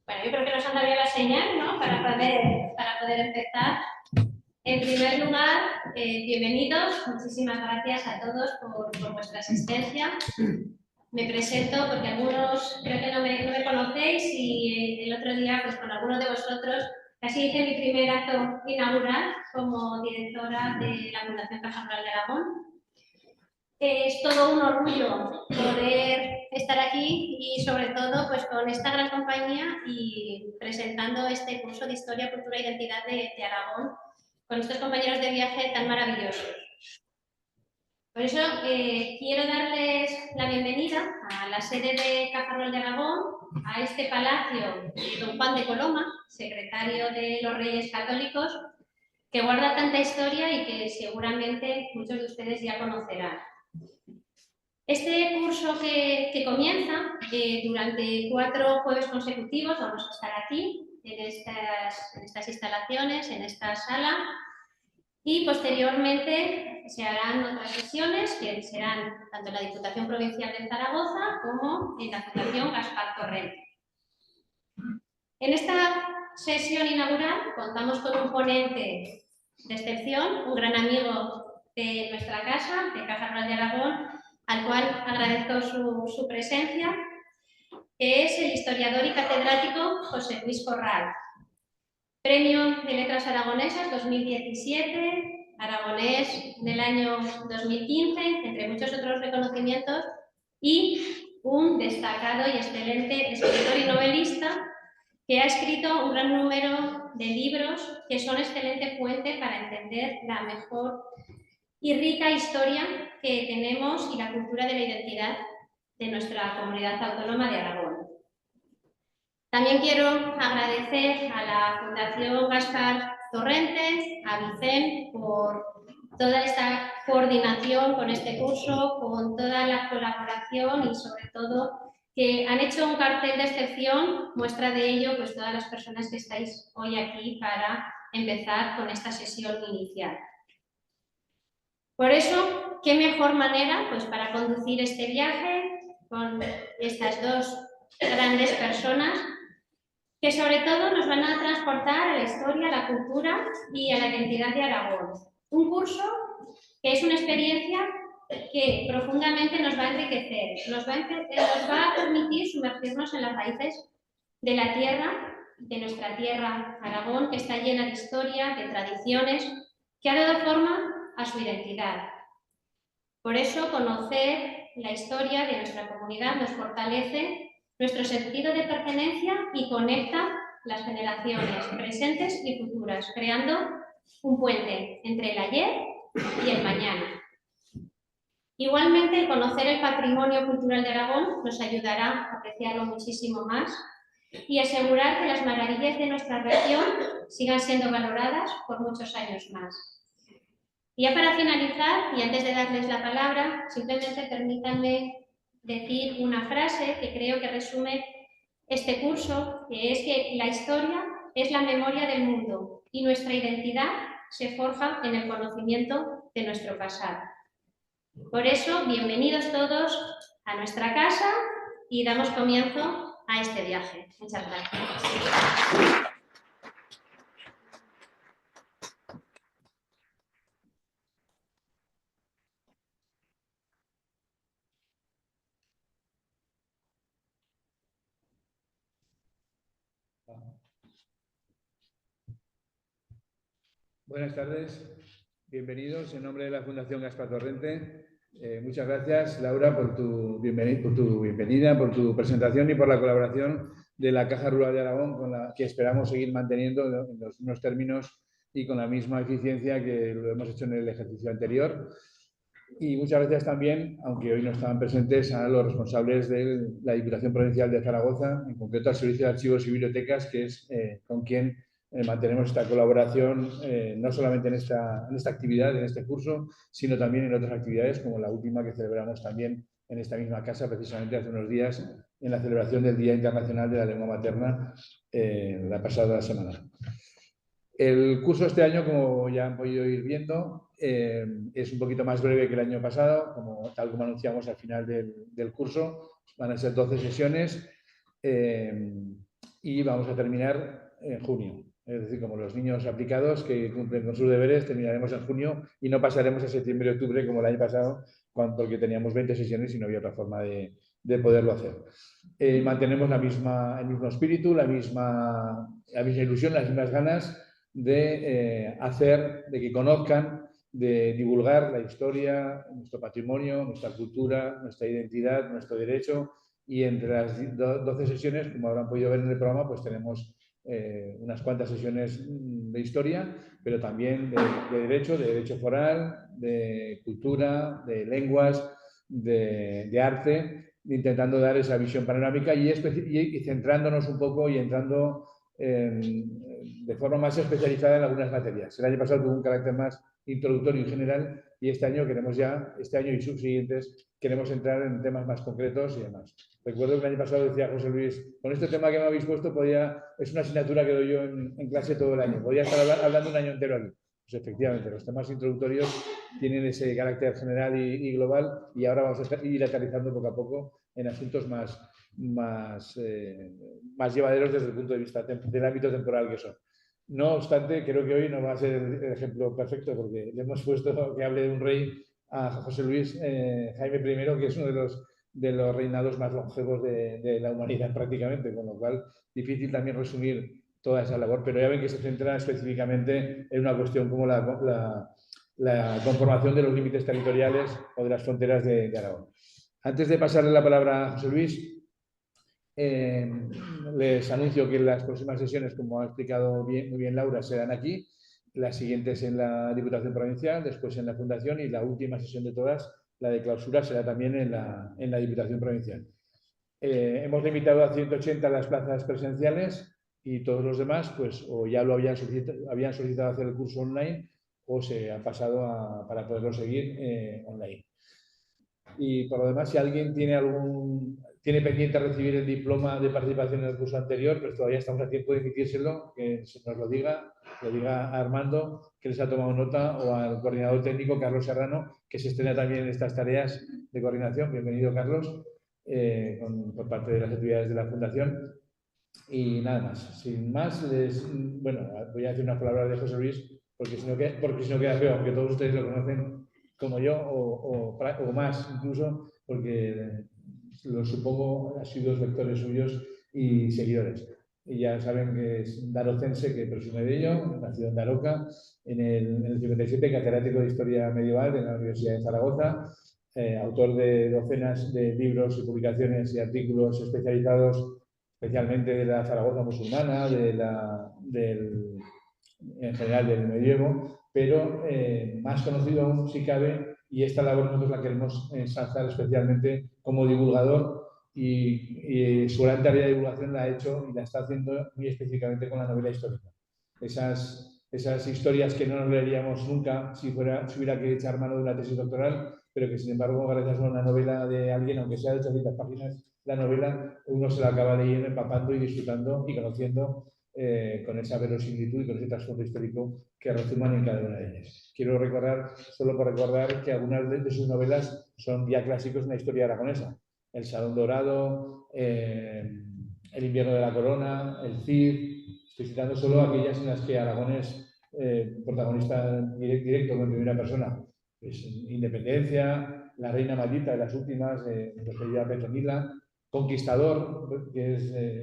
Bueno, yo creo que nos han dado la señal, ¿no? Para poder empezar. En primer lugar, bienvenidos. Muchísimas gracias a todos por vuestra asistencia. Me presento porque algunos creo que no me conocéis y el otro día, pues con algunos de vosotros, casi hice mi primer acto inaugural como directora de la Fundación Caja Rural de Aragón. Es todo un orgullo poder estar aquí y sobre todo pues con esta gran compañía y presentando este curso de Historia, Cultura e Identidad de Aragón con estos compañeros de viaje tan maravillosos. Por eso quiero darles la bienvenida a la sede de Caja Rural de Aragón, a este palacio de don Juan de Coloma, secretario de los Reyes Católicos, que guarda tanta historia y que seguramente muchos de ustedes ya conocerán. Este curso que comienza durante 4 jueves consecutivos, vamos a estar aquí, en estas instalaciones, en esta sala, y posteriormente se harán otras sesiones que serán tanto en la Diputación Provincial de Zaragoza como en la Fundación Gaspar Torrente. En esta sesión inaugural contamos con un ponente de excepción, un gran amigo de nuestra casa, de Caja Rural de Aragón, al cual agradezco su presencia, que es el historiador y catedrático José Luis Corral. Premio de Letras Aragonesas 2017, aragonés del año 2015, entre muchos otros reconocimientos, y un destacado y excelente escritor y novelista que ha escrito un gran número de libros que son excelente fuente para entender la mejor y rica historia que tenemos y la cultura de la identidad de nuestra comunidad autónoma de Aragón. También quiero agradecer a la Fundación Gaspar Torrente, a Vicent, por toda esta coordinación con este curso, con toda la colaboración y sobre todo que han hecho un cartel de excepción, muestra de ello pues todas las personas que estáis hoy aquí para empezar con esta sesión inicial. Por eso, ¿qué mejor manera pues, para conducir este viaje con estas dos grandes personas que sobre todo nos van a transportar a la historia, a la cultura y a la identidad de Aragón? Un curso que es una experiencia que profundamente nos va a enriquecer, nos va a permitir sumergirnos en las raíces de la tierra, de nuestra tierra Aragón, que está llena de historia, de tradiciones, que ha dado forma a su identidad. Por eso, conocer la historia de nuestra comunidad nos fortalece nuestro sentido de pertenencia y conecta las generaciones presentes y futuras, creando un puente entre el ayer y el mañana. Igualmente, el conocer el patrimonio cultural de Aragón nos ayudará a apreciarlo muchísimo más y asegurar que las maravillas de nuestra región sigan siendo valoradas por muchos años más. Y ya para finalizar, y antes de darles la palabra, simplemente permítanme decir una frase que creo que resume este curso, que es que la historia es la memoria del mundo y nuestra identidad se forja en el conocimiento de nuestro pasado. Por eso, bienvenidos todos a nuestra casa y damos comienzo a este viaje. Muchas gracias. Buenas tardes, bienvenidos en nombre de la Fundación Gaspar Torrente. Muchas gracias, Laura, por tu bienvenida, por tu presentación y por la colaboración de la Caja Rural de Aragón, con la que esperamos seguir manteniendo en los mismos términos y con la misma eficiencia que lo hemos hecho en el ejercicio anterior. Y muchas gracias también, aunque hoy no estaban presentes, a los responsables de la Diputación Provincial de Zaragoza, en concreto al Servicio de Archivos y Bibliotecas, que es con quien mantenemos esta colaboración no solamente en esta actividad, en este curso, sino también en otras actividades, como la última que celebramos también en esta misma casa, precisamente hace unos días, en la celebración del Día Internacional de la Lengua Materna, la pasada semana. El curso este año, como ya han podido ir viendo, es un poquito más breve que el año pasado, tal como anunciamos al final del curso. Van a ser 12 sesiones y vamos a terminar en junio. Es decir, como los niños aplicados que cumplen con sus deberes, terminaremos en junio y no pasaremos a septiembre o octubre como el año pasado, porque teníamos 20 sesiones y no había otra forma de poderlo hacer. Mantenemos el mismo espíritu, la misma ilusión, las mismas ganas de hacer, de que conozcan, de divulgar la historia, nuestro patrimonio, nuestra cultura, nuestra identidad, nuestro derecho. Y entre las 12 sesiones, como habrán podido ver en el programa, pues tenemos unas cuantas sesiones de historia, pero también de derecho foral, de cultura, de lenguas, de arte, intentando dar esa visión panorámica y centrándonos un poco y entrando de forma más especializada en algunas materias. El año pasado tuvo un carácter más introductorio y general y este año y subsiguientes, queremos entrar en temas más concretos y demás. Recuerdo que el año pasado decía José Luis, con este tema que me habéis puesto, es una asignatura que doy yo en clase todo el año, podría estar hablando un año entero aquí. Pues efectivamente, los temas introductorios tienen ese carácter general y global y ahora vamos a ir aterrizando poco a poco en asuntos más llevaderos desde el punto de vista del ámbito temporal que son. No obstante, creo que hoy no va a ser el ejemplo perfecto porque le hemos puesto que hable de un rey a José Luis Jaime I, que es uno de los reinados más longevos de la humanidad prácticamente, con lo cual difícil también resumir toda esa labor, pero ya ven que se centra específicamente en una cuestión como la conformación de los límites territoriales o de las fronteras de Aragón. Antes de pasarle la palabra a José Luis, les anuncio que las próximas sesiones, como ha explicado muy bien Laura, serán aquí, las siguientes en la Diputación Provincial, después en la Fundación y la última sesión de todas, la de clausura, será también en la Diputación Provincial. Hemos limitado a 180 las plazas presenciales y todos los demás pues o ya lo habían solicitado hacer el curso online o se han pasado para poderlo seguir online. Y por lo demás, si alguien tiene pendiente recibir el diploma de participación en el curso anterior, pues todavía estamos a tiempo de emitírselo, que nos lo diga a Armando, que les ha tomado nota, o al coordinador técnico, Carlos Serrano, que se estrena también en estas tareas de coordinación. Bienvenido, Carlos, por parte de las actividades de la Fundación. Y nada más. Sin más, voy a decir unas palabras de José Luis, porque si no queda feo, aunque todos ustedes lo conocen como yo, o más incluso, porque lo supongo asiduos lectores suyos y seguidores. Y ya saben que es darocense, que presume de ello, nacido en Daroca, en el 57, catedrático de Historia Medieval de la Universidad de Zaragoza, autor de docenas de libros y publicaciones y artículos especializados especialmente de la Zaragoza musulmana, en general del medievo, pero más conocido aún si cabe, y esta labor nosotros la queremos ensalzar especialmente como divulgador y su gran tarea de divulgación la ha hecho y la está haciendo muy específicamente con la novela histórica. Esas historias que no nos leeríamos nunca si hubiera que echar mano de una tesis doctoral, pero que sin embargo, gracias a una novela de alguien, aunque sea de 800 páginas, la novela uno se la acaba leyendo, empapando y disfrutando y conociendo con esa verosimilitud y con ese trasfondo histórico que resuman en cada una de ellas. Quiero solo por recordar que algunas de sus novelas son ya clásicos en la historia aragonesa. El Salón Dorado, El invierno de la corona, El Cid. Estoy citando solo aquellas en las que Aragón es protagonista directo en primera persona. Pues, Independencia, La reina maldita de las últimas, referida a Petronila, Conquistador, que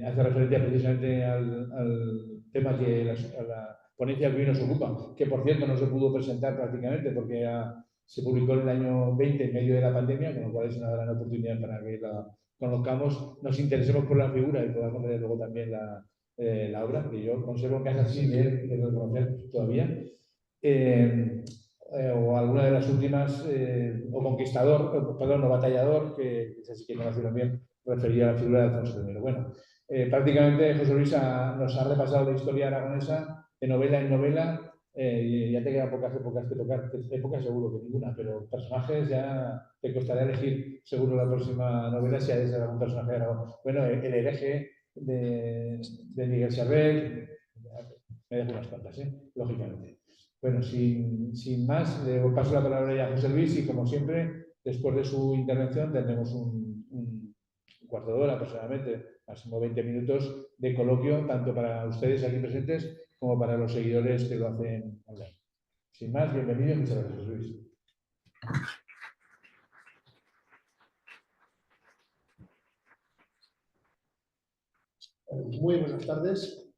hace referencia precisamente al tema que la ponencia que hoy nos ocupa, que por cierto no se pudo presentar prácticamente porque se publicó en el año 20 en medio de la pandemia, con lo cual es una gran oportunidad para que la conozcamos, nos interesemos por la figura y podamos leer luego también la obra, que yo conservo en casa sin leer, que no conocer todavía. O alguna de las últimas, o Conquistador, perdón, o Batallador, que es así que conocieron bien, refería a la figura de Alfonso I. Bueno, prácticamente José Luis nos ha repasado la historia aragonesa de novela en novela. Ya te quedan pocas épocas que tocar, épocas seguro que ninguna, pero personajes ya te costará elegir seguro la próxima novela si ha de ser algún personaje de Aragón. Bueno, el hereje de Miguel Servet, me dejo unas cuantas, lógicamente. Bueno, sin más, le paso la palabra ya a José Luis y como siempre, después de su intervención tendremos cuarto de hora aproximadamente, máximo 20 minutos de coloquio, tanto para ustedes aquí presentes como para los seguidores que lo hacen online. Sin más, bienvenido y muchas gracias, Luis. Muy buenas tardes.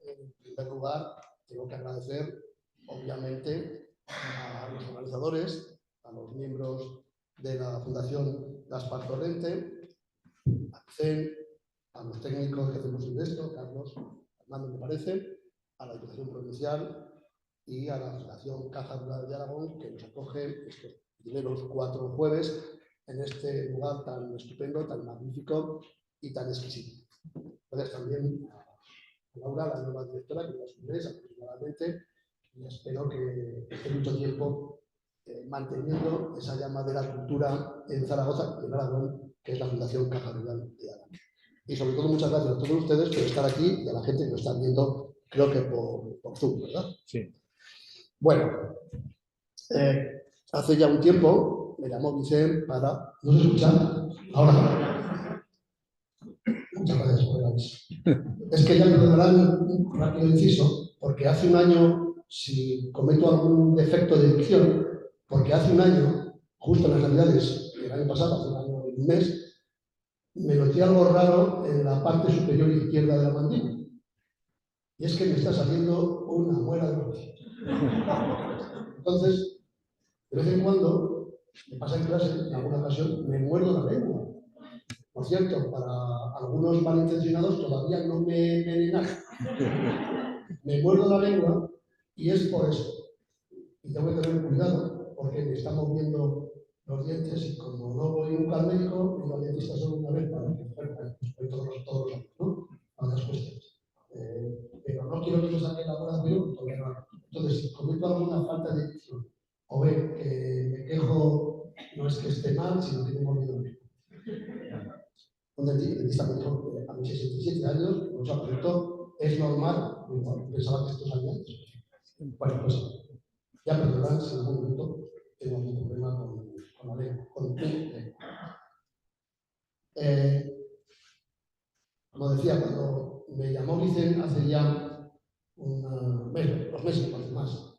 En primer lugar, tengo que agradecer, obviamente, a los organizadores, a los miembros de la Fundación Gaspar Torrente, a CEN, a los técnicos que hacen posible esto, Carlos, Fernando, me parece, a la Diputación Provincial y a la Fundación Caja Rural de Aragón, que nos acoge estos primeros 4 jueves en este lugar tan estupendo, tan magnífico y tan exquisito. Gracias también a Laura, la nueva directora, que lleva un mes aproximadamente, y espero que esté mucho tiempo manteniendo esa llama de la cultura en Zaragoza y en Aragón, que es la Fundación Caja Rural de Aragón. Y sobre todo, muchas gracias a todos ustedes por estar aquí y a la gente que nos está viendo, creo que por Zoom, ¿verdad? Sí. Bueno, hace ya un tiempo me llamó Vicente para... ¿No se escucha? Ahora. Muchas gracias por el aviso. Es que ya me perdonarán un rápido inciso, porque hace un año, si cometo algún defecto de dicción, porque hace un año, justo en las Navidades del año pasado, hace un año y un mes, me noté algo raro en la parte superior izquierda de la mandíbula. Y es que me está saliendo una muela de los dientes. Entonces, de vez en cuando, me pasa en clase, en alguna ocasión, me muerdo la lengua. Por cierto, para algunos malintencionados todavía no me he envenenado. Me muerdo la lengua y es por eso. Y tengo que tener cuidado porque me están moviendo los dientes y como no voy nunca al médico, voy al dentista solo una vez para que voy todos los años, ¿no? A otras cuestiones. Pero no quiero que me saquen la operación todavía no. Entonces, si cometo alguna falta de dicción o ven que me quejo, no es que esté mal, sino que me he mordido la lengua. Un dentista me dijo que a mis 67 años, no se apuntó, es normal. Bueno, pensaba que esto salía antes. Bueno, pues ya perdonarán si en algún momento tengo algún problema con la lengua, con mi lengua. Como decía, cuando me llamó Vicente hace ya dos meses, más,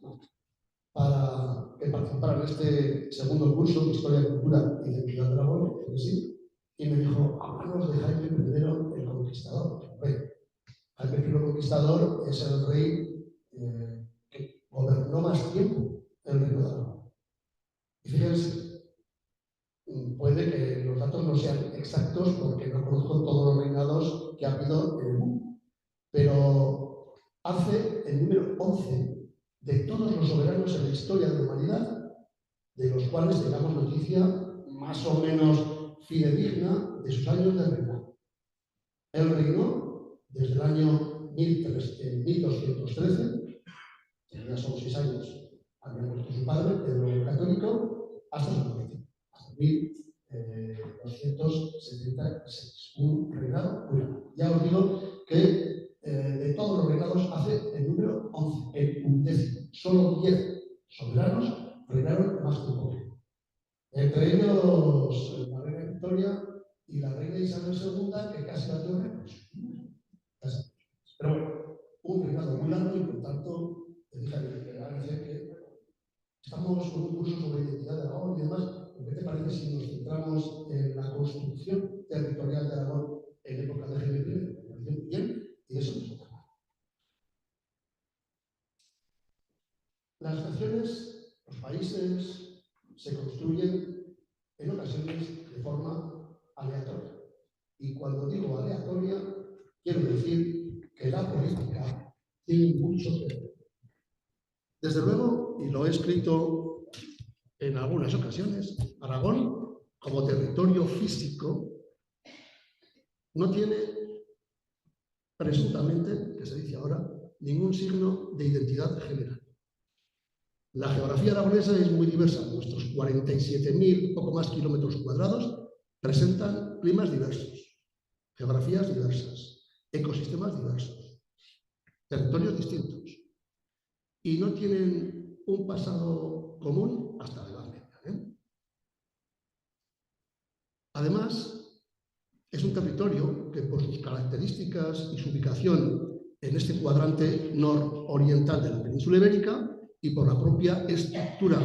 para que participara en este segundo curso de Historia, Cultura y Identidad de Aragón, que sí, y me dijo, háblanos de Jaime I el Conquistador. Jaime I el Conquistador es el rey que gobernó más tiempo el reino de Aragón. Y fíjense, puede que los datos no sean exactos porque no conozco todos los reinados que ha habido en el mundo, pero hace el número 11 de todos los soberanos en la historia de la humanidad, de los cuales tengamos noticia más o menos fidedigna de sus años de reinado. Él reinó desde el año 1213, tenía solo 6 años, había muerto su padre, Pedro el Católico, hasta su muerte, hasta 1276. Un reinado muy largo. Ya os digo que de todos los reinados hace el número 11, el 11. Solo 10 soberanos reinaron más tiempo que él. Entre ellos la reina Victoria y la reina Isabel II, que casi batió récords. Pero bueno, un reinado muy largo y por tanto, dice que estamos con un curso sobre identidad de Aragón y demás. ¿Qué te parece si nos centramos en la construcción territorial de Aragón en época de Jaime I? Me parece bien y de eso nos vamos a hablar. Las naciones, los países, se construyen en ocasiones de forma aleatoria. Y cuando digo aleatoria, quiero decir que la política tiene mucho que ver. Desde luego, y lo he escrito en algunas ocasiones, Aragón, como territorio físico, no tiene presuntamente, que se dice ahora, ningún signo de identidad general. La geografía aragonesa es muy diversa. Nuestros 47.000, poco más kilómetros cuadrados, presentan climas diversos, geografías diversas, ecosistemas diversos, territorios distintos. Y no tienen un pasado común hasta la Edad Media. Además, un territorio que por sus características y su ubicación en este cuadrante nororiental de la península ibérica y por la propia estructura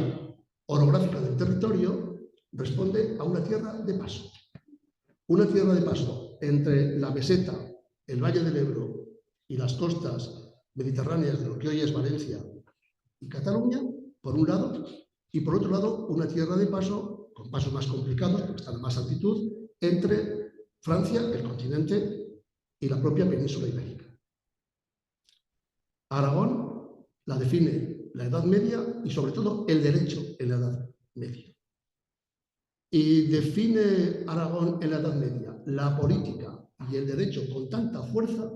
orográfica del territorio, responde a una tierra de paso. Una tierra de paso entre la meseta, el Valle del Ebro y las costas mediterráneas de lo que hoy es Valencia y Cataluña, por un lado, y por otro lado, una tierra de paso, con pasos más complicados, porque está a más altitud, entre Francia, el continente, y la propia península ibérica. Aragón la define la Edad Media y sobre todo el derecho en la Edad Media. Y define Aragón en la Edad Media la política y el derecho con tanta fuerza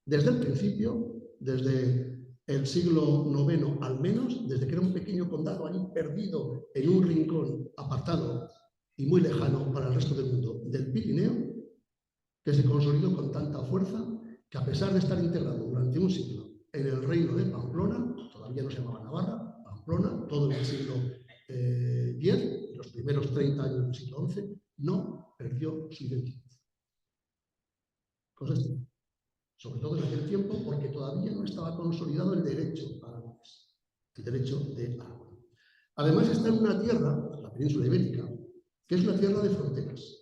desde el principio, desde el siglo IX al menos, desde que era un pequeño condado allí perdido en un rincón apartado y muy lejano para el resto del mundo del Pirineo, que se consolidó con tanta fuerza que a pesar de estar integrado durante un siglo en el reino de Pamplona, todavía no se llamaba Navarra, Pamplona, todo el siglo X, los primeros 30 años del siglo XI, no perdió su identidad. Cosas así. Sobre todo en aquel tiempo, porque todavía no estaba consolidado el derecho aragonés, el derecho de Aragón. Además está en una tierra, la península ibérica, que es una tierra de fronteras.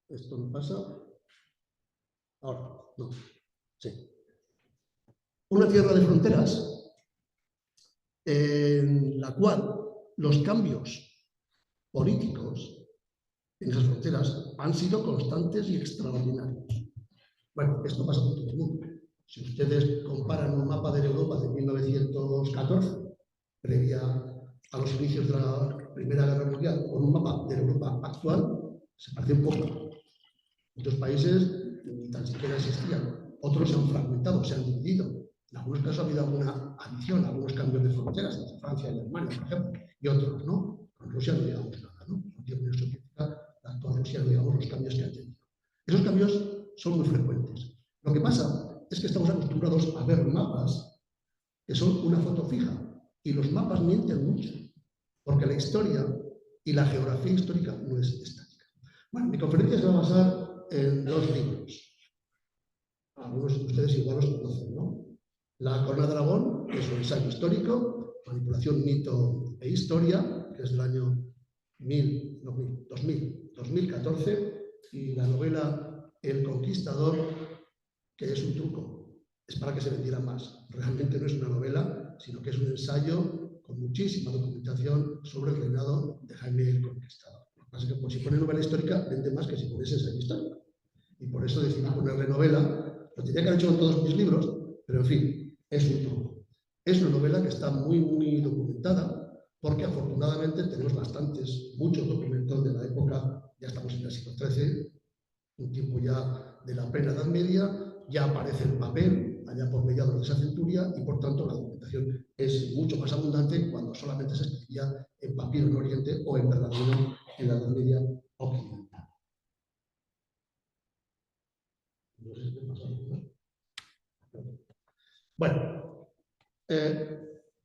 Esto no pasa. Ahora, no. Sí. Una tierra de fronteras en la cual los cambios políticos en esas fronteras han sido constantes y extraordinarios. Bueno, esto pasa por todo el mundo. Si ustedes comparan un mapa de Europa de 1914, previa a los inicios de la Primera Guerra Mundial, con un mapa de Europa actual, se parece un poco. Muchos países ni tan siquiera existían. Otros se han fragmentado, se han dividido. En algunos casos ha habido alguna adición, algunos cambios de fronteras entre Francia y Alemania, por ejemplo, y otros no. Con Rusia no digamos nada, ¿no? La Unión Soviética, la actual Rusia, no digamos los cambios que ha tenido. Esos cambios son muy frecuentes. Lo que pasa es que estamos acostumbrados a ver mapas que son una foto fija, y los mapas mienten mucho, porque la historia y la geografía histórica no es estática. Bueno, mi conferencia se va a basar en dos libros. Algunos de ustedes igual los conocen, ¿no? La Corona de Aragón, que es un ensayo histórico, manipulación, mito e historia, que es del año 2014, y la novela El Conquistador, que es un truco, es para que se vendiera más. Realmente no es una novela, sino que es un ensayo con muchísima documentación sobre el reinado de Jaime el Conquistador. Lo que pasa es que si pone novela histórica, vende más que si pones ensayo histórico. Y por eso decidí ponerle novela. Lo tenía que haber hecho con todos mis libros, pero en fin, es un truco. Es una novela que está muy documentada, porque afortunadamente tenemos muchos documentos de la época, ya estamos en el siglo XIII, un tiempo ya de la plena Edad Media, ya aparece el papel allá por mediados de esa centuria y por tanto la documentación es mucho más abundante cuando solamente se escribía en papiro en Oriente o en pergamino en la Edad Media occidental. No sé si me pasa algo, ¿no? Bueno,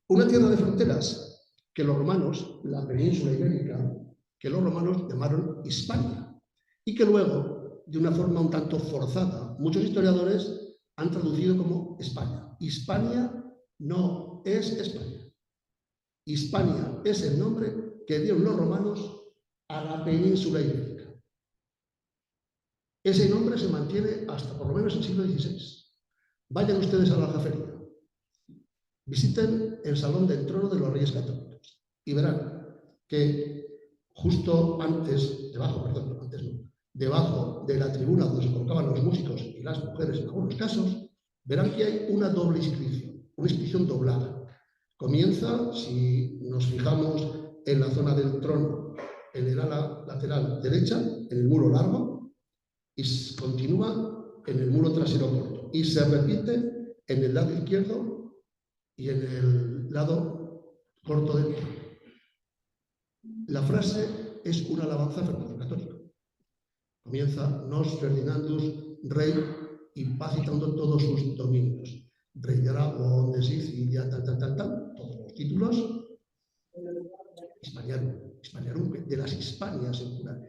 una tierra de fronteras que los romanos, la península ibérica, que los romanos llamaron Hispania y que luego, de una forma un tanto forzada, muchos historiadores han traducido como España. Hispania no es España. Hispania es el nombre que dieron los romanos a la península ibérica. Ese nombre se mantiene hasta por lo menos el siglo XVI. Vayan ustedes a la Aljafería. Visiten el Salón del Trono de los Reyes Católicos y verán que justo debajo de la tribuna donde se colocaban los músicos y las mujeres en algunos casos, verán que hay una doble inscripción doblada. Comienza, si nos fijamos en la zona del trono, en el ala lateral derecha, en el muro largo, y continúa en el muro trasero corto. Y se repite en el lado izquierdo y en el lado corto del trono. La frase es una alabanza a Fernando el Católico. Comienza Nos Ferdinandus, rey, y va citando todos sus dominios. Rey de Aragón, de Sicilia, todos los títulos. Hispaniano. Hispaniarum, de las Hispanias en plural.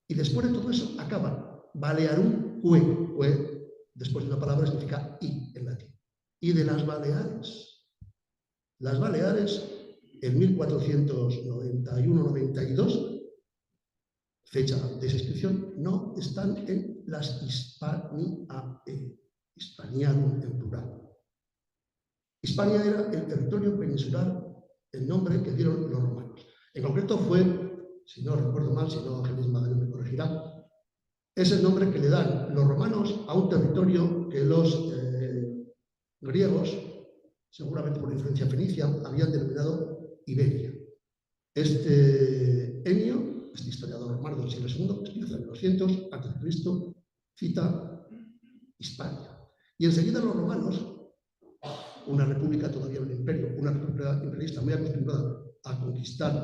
Y después de todo eso acaba Balearum que después de una palabra significa I en latín. Y de las Baleares. Las Baleares, en 1491-92, fecha de esa inscripción, no están en las Hispaniae, Hispaniarum en plural. Hispania era el territorio peninsular, el nombre que dieron los romanos. En concreto fue, si no recuerdo mal, si no Ángeles Magdaleno me corregirá, es el nombre que le dan los romanos a un territorio que los griegos, seguramente por influencia fenicia, habían denominado Iberia. Enio, este historiador romano del siglo II, escribe en 200 a.C., cita Hispania. Y enseguida los romanos, una república todavía un imperio, una república imperialista muy acostumbrada a conquistar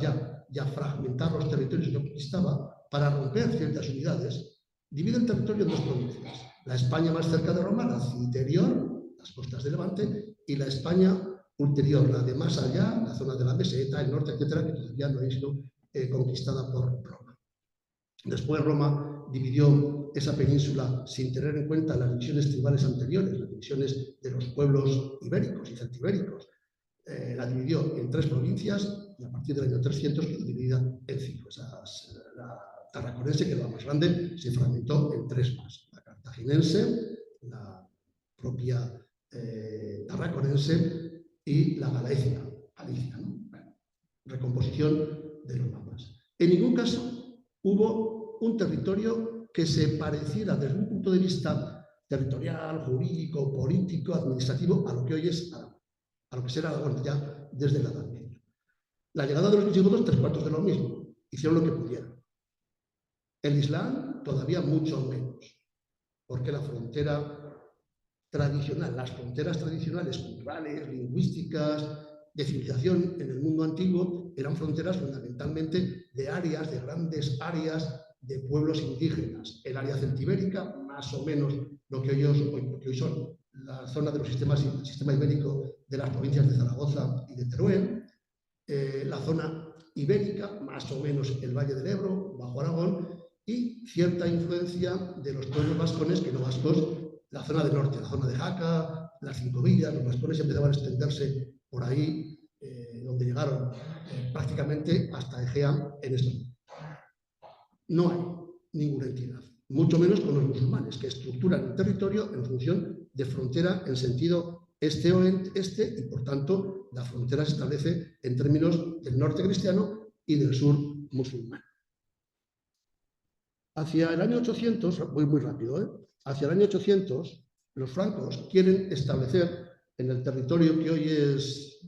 y a fragmentar los territorios que conquistaba para romper ciertas unidades, divide el territorio en dos provincias. La España más cerca de Roma, la interior, las costas de Levante, y la España ulterior, la de más allá, la zona de la meseta, el norte, etcétera, que todavía no ha sido conquistada por Roma. Después Roma dividió esa península sin tener en cuenta las divisiones tribales anteriores, las divisiones de los pueblos ibéricos y celtibéricos. La dividió en 3 provincias y a partir del año 300 quedó dividida en 5. La tarraconense, que era la más grande, se fragmentó en 3 más. La cartaginense, la propia tarraconense y la Galicia, ¿no? Bueno, recomposición de los mapas. En ningún caso hubo un territorio que se pareciera desde un punto de vista territorial, jurídico, político, administrativo, a lo que hoy es Aragón, a lo que será Aragón ya desde la Edad Media. La llegada de los visigodos, 3/4 de lo mismo, hicieron lo que pudieron. El Islam todavía mucho menos, porque la frontera tradicional, las fronteras tradicionales, culturales, lingüísticas, de civilización en el mundo antiguo, eran fronteras fundamentalmente de áreas, de grandes áreas de pueblos indígenas. El área celtibérica, más o menos lo que hoy son la zona de los el sistema ibérico de las provincias de Zaragoza y de Teruel, la zona ibérica, más o menos el Valle del Ebro, Bajo Aragón, y cierta influencia de los pueblos vascones, que no vascos, la zona del norte, la zona de Jaca, las 5 villas, los vascones empezaban a extenderse por ahí, donde llegaron prácticamente hasta Egea en estos momentos. No hay ninguna entidad, mucho menos con los musulmanes, que estructuran el territorio en función de frontera en sentido este-oeste y, por tanto, la frontera se establece en términos del norte cristiano y del sur musulmán. Hacia el año 800, voy muy rápido, hacia el año 800, los francos quieren establecer en el territorio que hoy es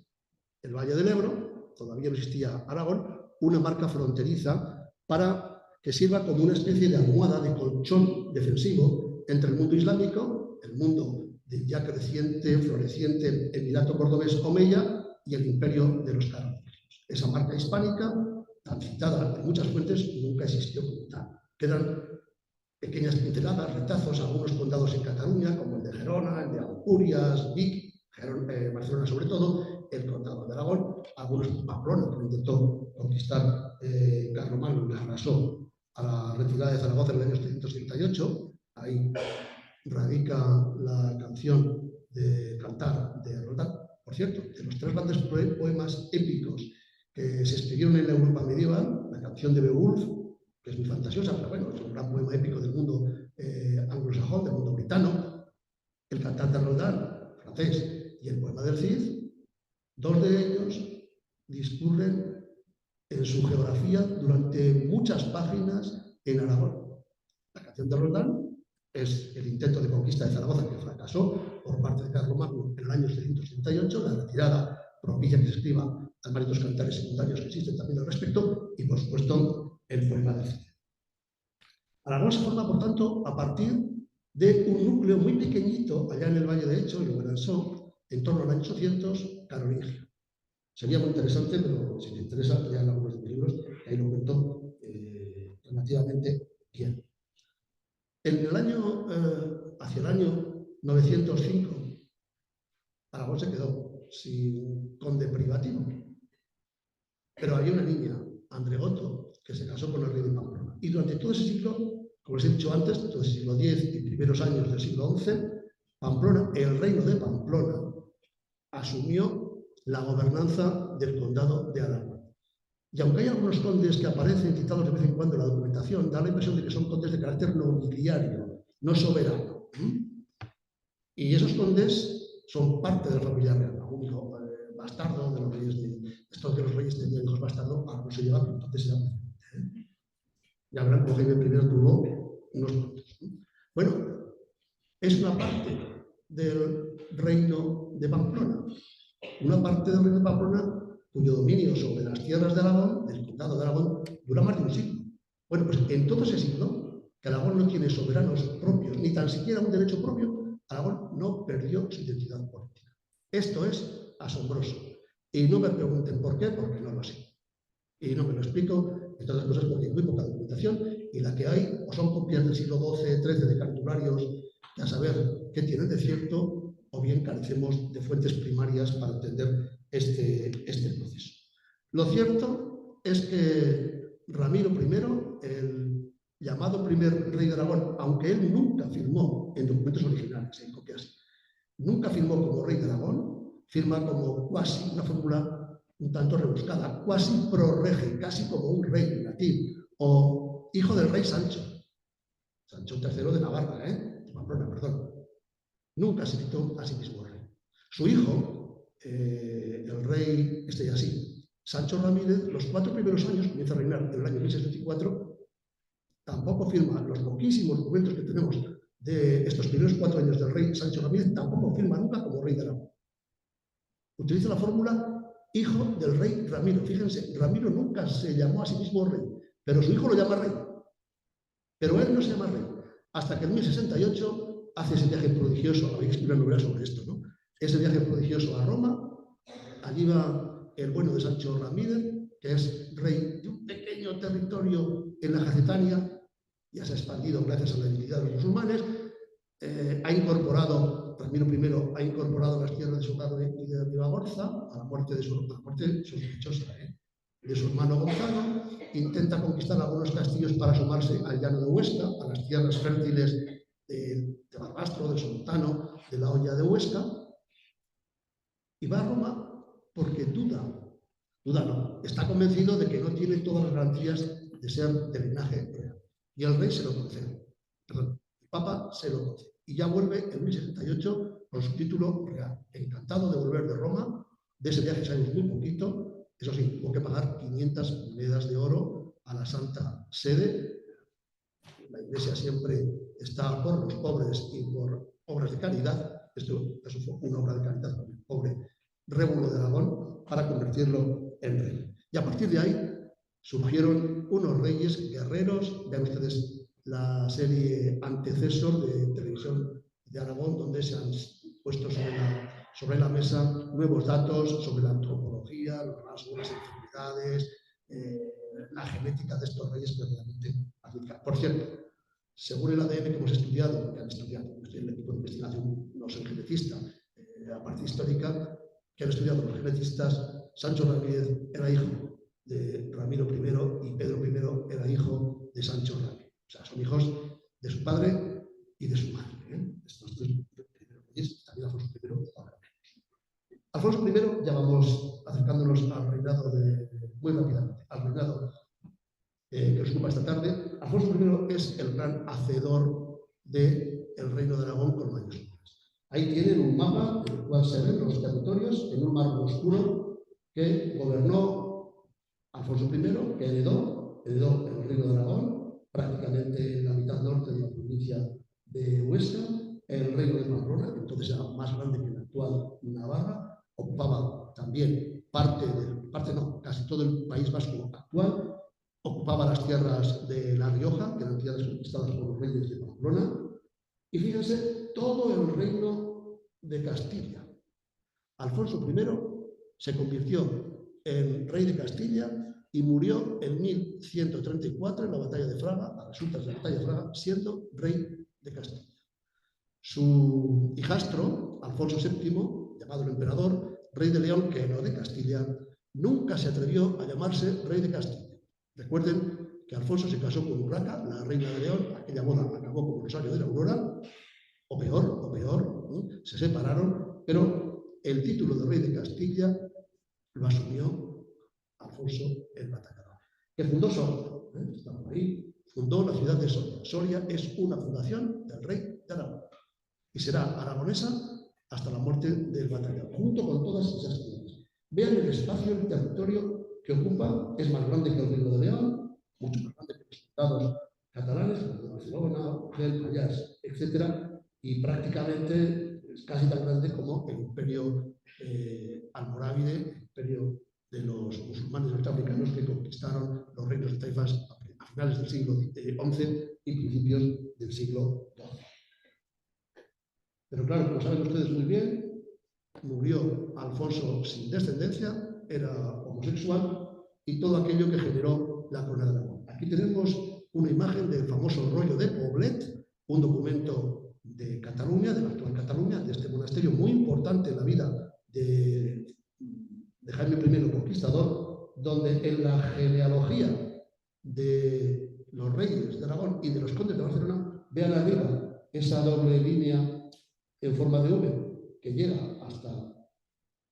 el Valle del Ebro, todavía no existía Aragón, una marca fronteriza para que sirva como una especie de almohada, de colchón defensivo entre el mundo islámico, el mundo del ya creciente, floreciente Emirato Cordobés Omeya y el imperio de los carolingos. Esa marca hispánica, tan citada en muchas fuentes, nunca existió como tal. Quedan pequeñas pinceladas, retazos, algunos condados en Cataluña, como el de Gerona, el de Alcurias, Vic, Barcelona sobre todo, el condado de Aragón, algunos de Pamplona, que lo intentó conquistar Carlomagno y le arrasó a la retirada de Zaragoza en el año 738. Ahí radica la canción de Cantar de Roldán. Por cierto, de los 3 grandes poemas épicos que se escribieron en la Europa medieval, la canción de Beowulf, que es muy fantasiosa, pero bueno, es un gran poema épico del mundo anglosajón, del mundo britano, el Cantar de Roldán, francés, y el poema del Cid, 2 de ellos discurren en su geografía durante muchas páginas en Aragón. La canción de Roldán es el intento de conquista de Zaragoza que fracasó por parte de Carlomagno en el año 738, la retirada propicia que se escriba a varios cantares secundarios que existen también al respecto, y por supuesto el poema del Cid. Aragón se forma, por tanto, a partir de un núcleo muy pequeñito allá en el Valle de Hecho, en Ourense, en torno al año 800, carolingio. Sería muy interesante, pero si les interesa, lean algunos de mis libros, que ahí lo cuento relativamente bien. Hacia el año 905, Aragón se quedó sin conde privativo. Pero había una niña Andregoto, que se casó con el rey de Pamplona. Y durante todo ese siglo, como les he dicho antes, todo el siglo X y primeros años del siglo XI, Pamplona, el reino de Pamplona, asumió la gobernanza del condado de Aragón. Y aunque hay algunos condes que aparecen citados de vez en cuando en la documentación, da la impresión de que son condes de carácter nobiliario, no soberano. Y esos condes son parte de la familia real. Algún hijo bastardo de los reyes, estos de los reyes tenían hijos bastardos, ahora no se lleva, pero entonces era preferente. Ya verán cómo Jaime I tuvo unos condes. Bueno, es una parte del reino de Pamplona. Una parte del reino de Pamplona cuyo dominio sobre las tierras de Aragón, del condado de Aragón, dura más de un siglo. Bueno, pues en todo ese siglo, que Aragón no tiene soberanos propios, ni tan siquiera un derecho propio, Aragón no perdió su identidad política. Esto es asombroso. Y no me pregunten por qué, porque no lo sé. Y no me lo explico, entre otras cosas porque hay muy poca documentación, y la que hay o son copias del siglo XII, XIII de cartularios, que a saber qué tienen de cierto, o bien carecemos de fuentes primarias para entender este proceso. Lo cierto es que Ramiro I, el llamado primer rey de Aragón, aunque él nunca firmó en documentos originales, en copias, nunca firmó como rey de Aragón, firma como quasi, una fórmula un tanto rebuscada, quasi pro rege, casi como un rey en latín, o hijo del rey Sancho III de Navarra, de Pamplona, perdón. Nunca se citó a sí mismo rey. Su hijo, el rey, ya así, Sancho Ramírez, los 4 primeros años, comienza a reinar en el año 1064, tampoco firma los poquísimos documentos que tenemos de estos primeros 4 años del rey Sancho Ramírez, tampoco firma nunca como rey de Aragón. Utiliza la fórmula hijo del rey Ramiro. Fíjense, Ramiro nunca se llamó a sí mismo rey, pero su hijo lo llama rey. Pero él no se llama rey, hasta que en 1068 hace ese viaje prodigioso, habéis escrito una novela sobre esto, ¿no? Ese viaje prodigioso a Roma, allí va el bueno de Sancho Ramírez, que es rey de un pequeño territorio en la Jacetania, ya se ha expandido gracias a la debilidad de los musulmanes, ha incorporado, Ramiro I ha incorporado las tierras de su padre y de Ribagorza, a la muerte sospechosa, de su hermano Gonzalo, intenta conquistar algunos castillos para sumarse al llano de Huesca, a las tierras fértiles de Barbastro, de Somontano, de la Hoya de Huesca, y va a Roma porque está convencido de que no tiene todas las garantías de ser de linaje real. Y el rey se lo concede, perdón, el Papa se lo concede. Y ya vuelve en 1068 con su título real. Encantado de volver de Roma, de ese viaje sabemos muy poquito. Eso sí, tuvo que pagar 500 monedas de oro a la Santa Sede. La Iglesia siempre está por los pobres y por obras de caridad. Eso fue una obra de caridad para el pobre Rémulo de Aragón para convertirlo en rey. Y a partir de ahí surgieron unos reyes guerreros. Vean ustedes la serie Antecesor de televisión de Aragón, donde se han puesto sobre la mesa nuevos datos sobre la antropología, los rasgos, las enfermedades, la genética de estos reyes que realmente aplican. Por cierto, según el ADN que hemos estudiado, que han estudiado, estoy en el equipo de investigación, no soy geneticista, la parte histórica, que han estudiado los genetistas, Sancho Ramírez era hijo de Ramiro I y Pedro I era hijo de Sancho Ramírez. O sea, son hijos de su padre y de su madre. Estos 3 primeros reyes, también Alfonso I. Alfonso I, ya vamos acercándonos al reinado muy rápidamente, al reinado que os ocupa esta tarde. Alfonso I es el gran hacedor del reino de Aragón con mayúsculas. Ahí tienen un mapa en el cual se ven los territorios en un mármol oscuro que gobernó Alfonso I, que heredó el reino de Aragón, prácticamente la mitad norte de la provincia de Huesca, el reino de Pamplona, que entonces era más grande que la actual Navarra, ocupaba también casi todo el País Vasco actual, ocupaba las tierras de La Rioja, que eran tierras conquistadas por los reyes de Pamplona, y fíjense, todo el reino de Castilla. Alfonso I se convirtió en rey de Castilla y murió en 1134 en la batalla de Fraga, a resultas de la batalla de Fraga, siendo rey de Castilla. Su hijastro, Alfonso VII, llamado el emperador, rey de León, que no de Castilla, nunca se atrevió a llamarse rey de Castilla. Recuerden que Alfonso se casó con Urraca, la reina de León. Aquella boda acabó como Rosario de la Aurora, o peor, ¿no? Se separaron, pero el título de rey de Castilla lo asumió Alfonso el Batallador, que fundó Soria, estamos ahí, fundó la ciudad de Soria. Soria es una fundación del rey de Aragón y será aragonesa hasta la muerte del Batallador, junto con todas esas ciudades. Vean el espacio, el territorio que ocupa, es más grande que el Reino de León, mucho más grande que los estados catalanes, como de Barcelona, Urgel, Pallars, etc. Y prácticamente es casi tan grande como el imperio almorávide, el imperio de los musulmanes norteamericanos que conquistaron los reinos de taifas a finales del siglo XI y principios del siglo XII. Pero claro, como saben ustedes muy bien, murió Alfonso sin descendencia, era homosexual y todo aquello que generó la Corona de Aragón. Aquí tenemos una imagen del famoso rollo de Poblet, un documento de Cataluña, de la actual Cataluña, de este monasterio muy importante en la vida de Jaime I el Conquistador, donde en la genealogía de los reyes de Aragón y de los condes de Barcelona, vean arriba esa doble línea en forma de V que llega hasta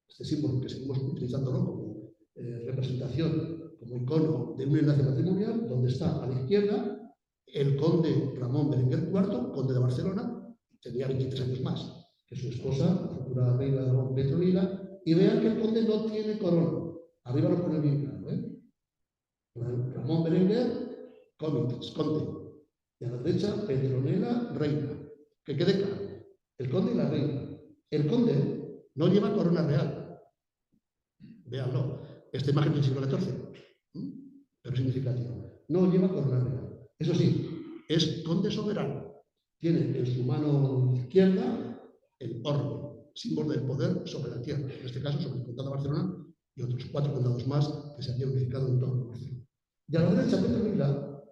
este símbolo que seguimos utilizándolo como representación, como icono de un enlace matrimonial, donde está a la izquierda el conde Ramón Berenguer IV, conde de Barcelona, tenía 23 años más que su esposa, la futura reina de Aragón, Petronila, y vean que el conde no tiene corona. Arriba lo pone bien claro, Ramón Berenguer, conde, y a la derecha Petronila, reina. Que quede claro, el conde y la reina. El conde no lleva corona real. Véanlo. Esta imagen del siglo XIV, pero significativa. No lleva corona real. Eso sí, es conde soberano. Tiene en su mano izquierda el orbe, símbolo del poder sobre la tierra, en este caso sobre el condado de Barcelona y otros 4 condados más que se habían unificado en torno a Barcelona. Y a la derecha, Petronila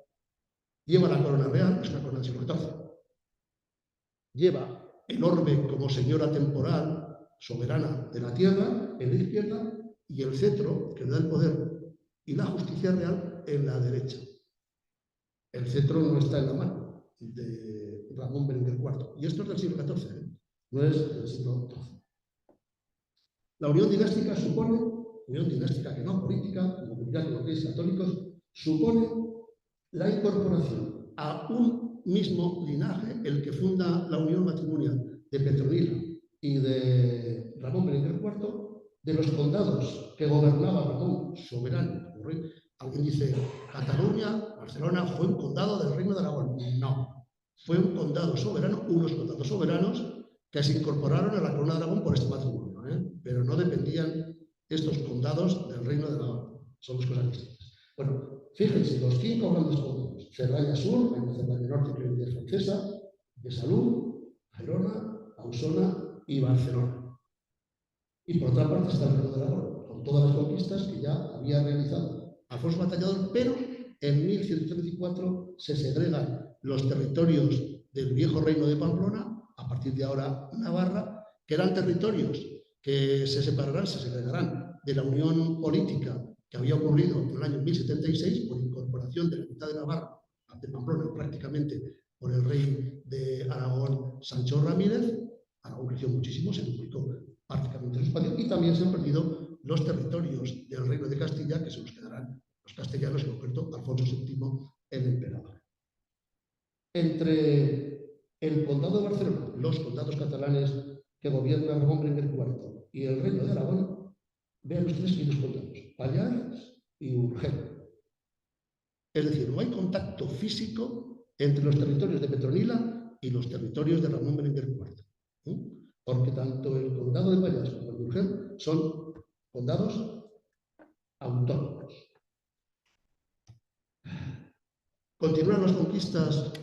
lleva la corona real, es una corona del siglo XIV. Lleva el orbe como señora temporal, soberana de la tierra, en la izquierda, y el cetro, que le da el poder y la justicia real, en la derecha. El cetro no está en la mano de Ramón Berenguer IV. Y esto es del siglo XIV, no es del siglo XII. La unión dinástica supone, unión dinástica que no política, como comunidad con los reyes católicos, supone la incorporación a un mismo linaje, el que funda la unión matrimonial de Petronila y de Ramón Berenguer IV, de los condados que gobernaba Ramón, soberano, como rey. Alguien dice, Cataluña, Barcelona, fue un condado del Reino de Aragón. No, fue un condado soberano, unos condados soberanos que se incorporaron a la Corona de Aragón por este matrimonio, pero no dependían estos condados del Reino de Aragón. Son dos cosas distintas. Bueno, fíjense, los 5 grandes condados: Cerdaña Sur, Cerdaña Norte, que hoy es francesa, Besalú, Gerona, Ausona y Barcelona. Y por otra parte está el Reino de Aragón, con todas las conquistas que ya había realizado Alfonso Batallador, pero en 1134 se segregan los territorios del viejo reino de Pamplona, a partir de ahora Navarra, que eran territorios que se separarán, se segregarán de la unión política que había ocurrido en el año 1076 por incorporación de la mitad de Navarra, de Pamplona prácticamente, por el rey de Aragón, Sancho Ramírez. Aragón creció muchísimo, se duplicó prácticamente su espacio, y también se han perdido los territorios del Reino de Castilla, que se nos quedarán los castellanos, en concreto Alfonso VII, el emperador. Entre el condado de Barcelona, los condados catalanes que gobierna Ramón Berenguer IV y el Reino de Aragón, vean ustedes que hay 2 condados, Pallars y Urgel. Es decir, no hay contacto físico entre los territorios de Petronila y los territorios de Ramón Berenguer IV. Porque tanto el condado de Pallars como el de Urgel son condados autónomos. Continuaron las conquistas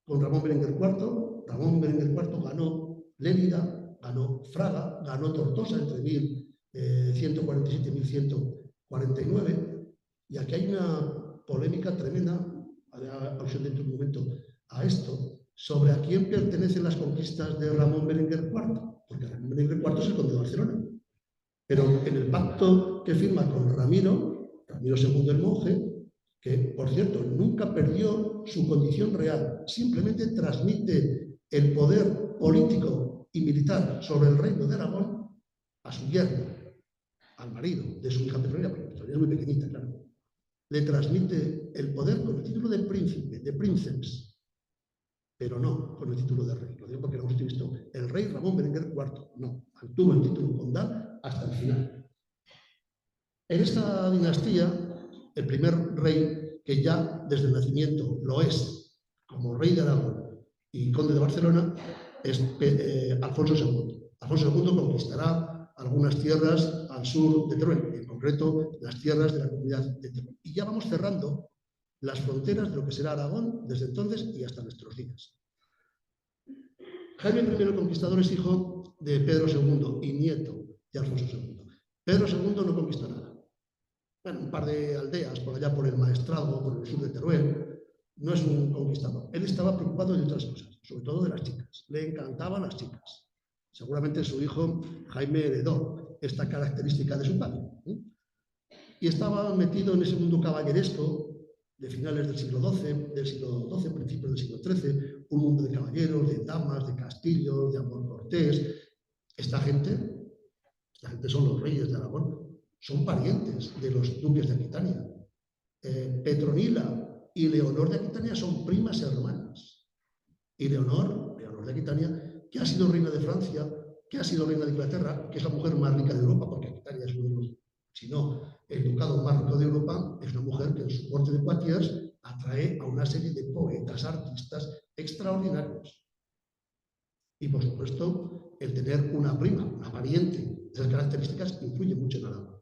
con Ramón Berenguer IV. Ramón Berenguer IV ganó Lérida, ganó Fraga, ganó Tortosa entre 1147 y 1149. Y aquí hay una polémica tremenda, haré alusión dentro de un momento a esto, sobre a quién pertenecen las conquistas de Ramón Berenguer IV, porque Ramón Berenguer IV es el conde de Barcelona. Pero en el pacto que firma con Ramiro II el monje, que, por cierto, nunca perdió su condición real, simplemente transmite el poder político y militar sobre el reino de Aragón a su yerno, al marido de su hija Petronila, porque Petronila es muy pequeñita, claro. Le transmite el poder con el título de príncipe, de princeps, pero no con el título de rey. Lo digo porque lo hemos visto. El rey Ramón Berenguer IV, no, mantuvo el título condal hasta el final. En esta dinastía, el primer rey que ya desde el nacimiento lo es como rey de Aragón y conde de Barcelona es Alfonso II. Alfonso II conquistará algunas tierras al sur de Teruel, en concreto las tierras de la comunidad de Teruel. Y ya vamos cerrando las fronteras de lo que será Aragón desde entonces y hasta nuestros días. Jaime I el Conquistador es hijo de Pedro II y nieto de Alfonso II. Pedro II no conquistó nada. Bueno, un par de aldeas por allá por el Maestrazgo, por el sur de Teruel. No es un conquistador. Él estaba preocupado de otras cosas, sobre todo de las chicas. Le encantaban las chicas. Seguramente su hijo Jaime heredó esta característica de su padre. Y estaba metido en ese mundo caballeresco de finales del siglo XII, principios del siglo XIII, un mundo de caballeros, de damas, de castillos, de amor cortés. Esta gente son los reyes de Aragón, son parientes de los duques de Aquitania. Petronila y Leonor de Aquitania son primas hermanas. Y Leonor de Aquitania, que ha sido reina de Francia, que ha sido reina de Inglaterra, que es la mujer más rica de Europa, porque Aquitania es uno de los, si no, el ducado más rico de Europa, es una mujer que en su corte de Poitiers atrae a una serie de poetas, artistas extraordinarios. Y por supuesto, el tener una prima, una pariente de esas características influye mucho en Aragón.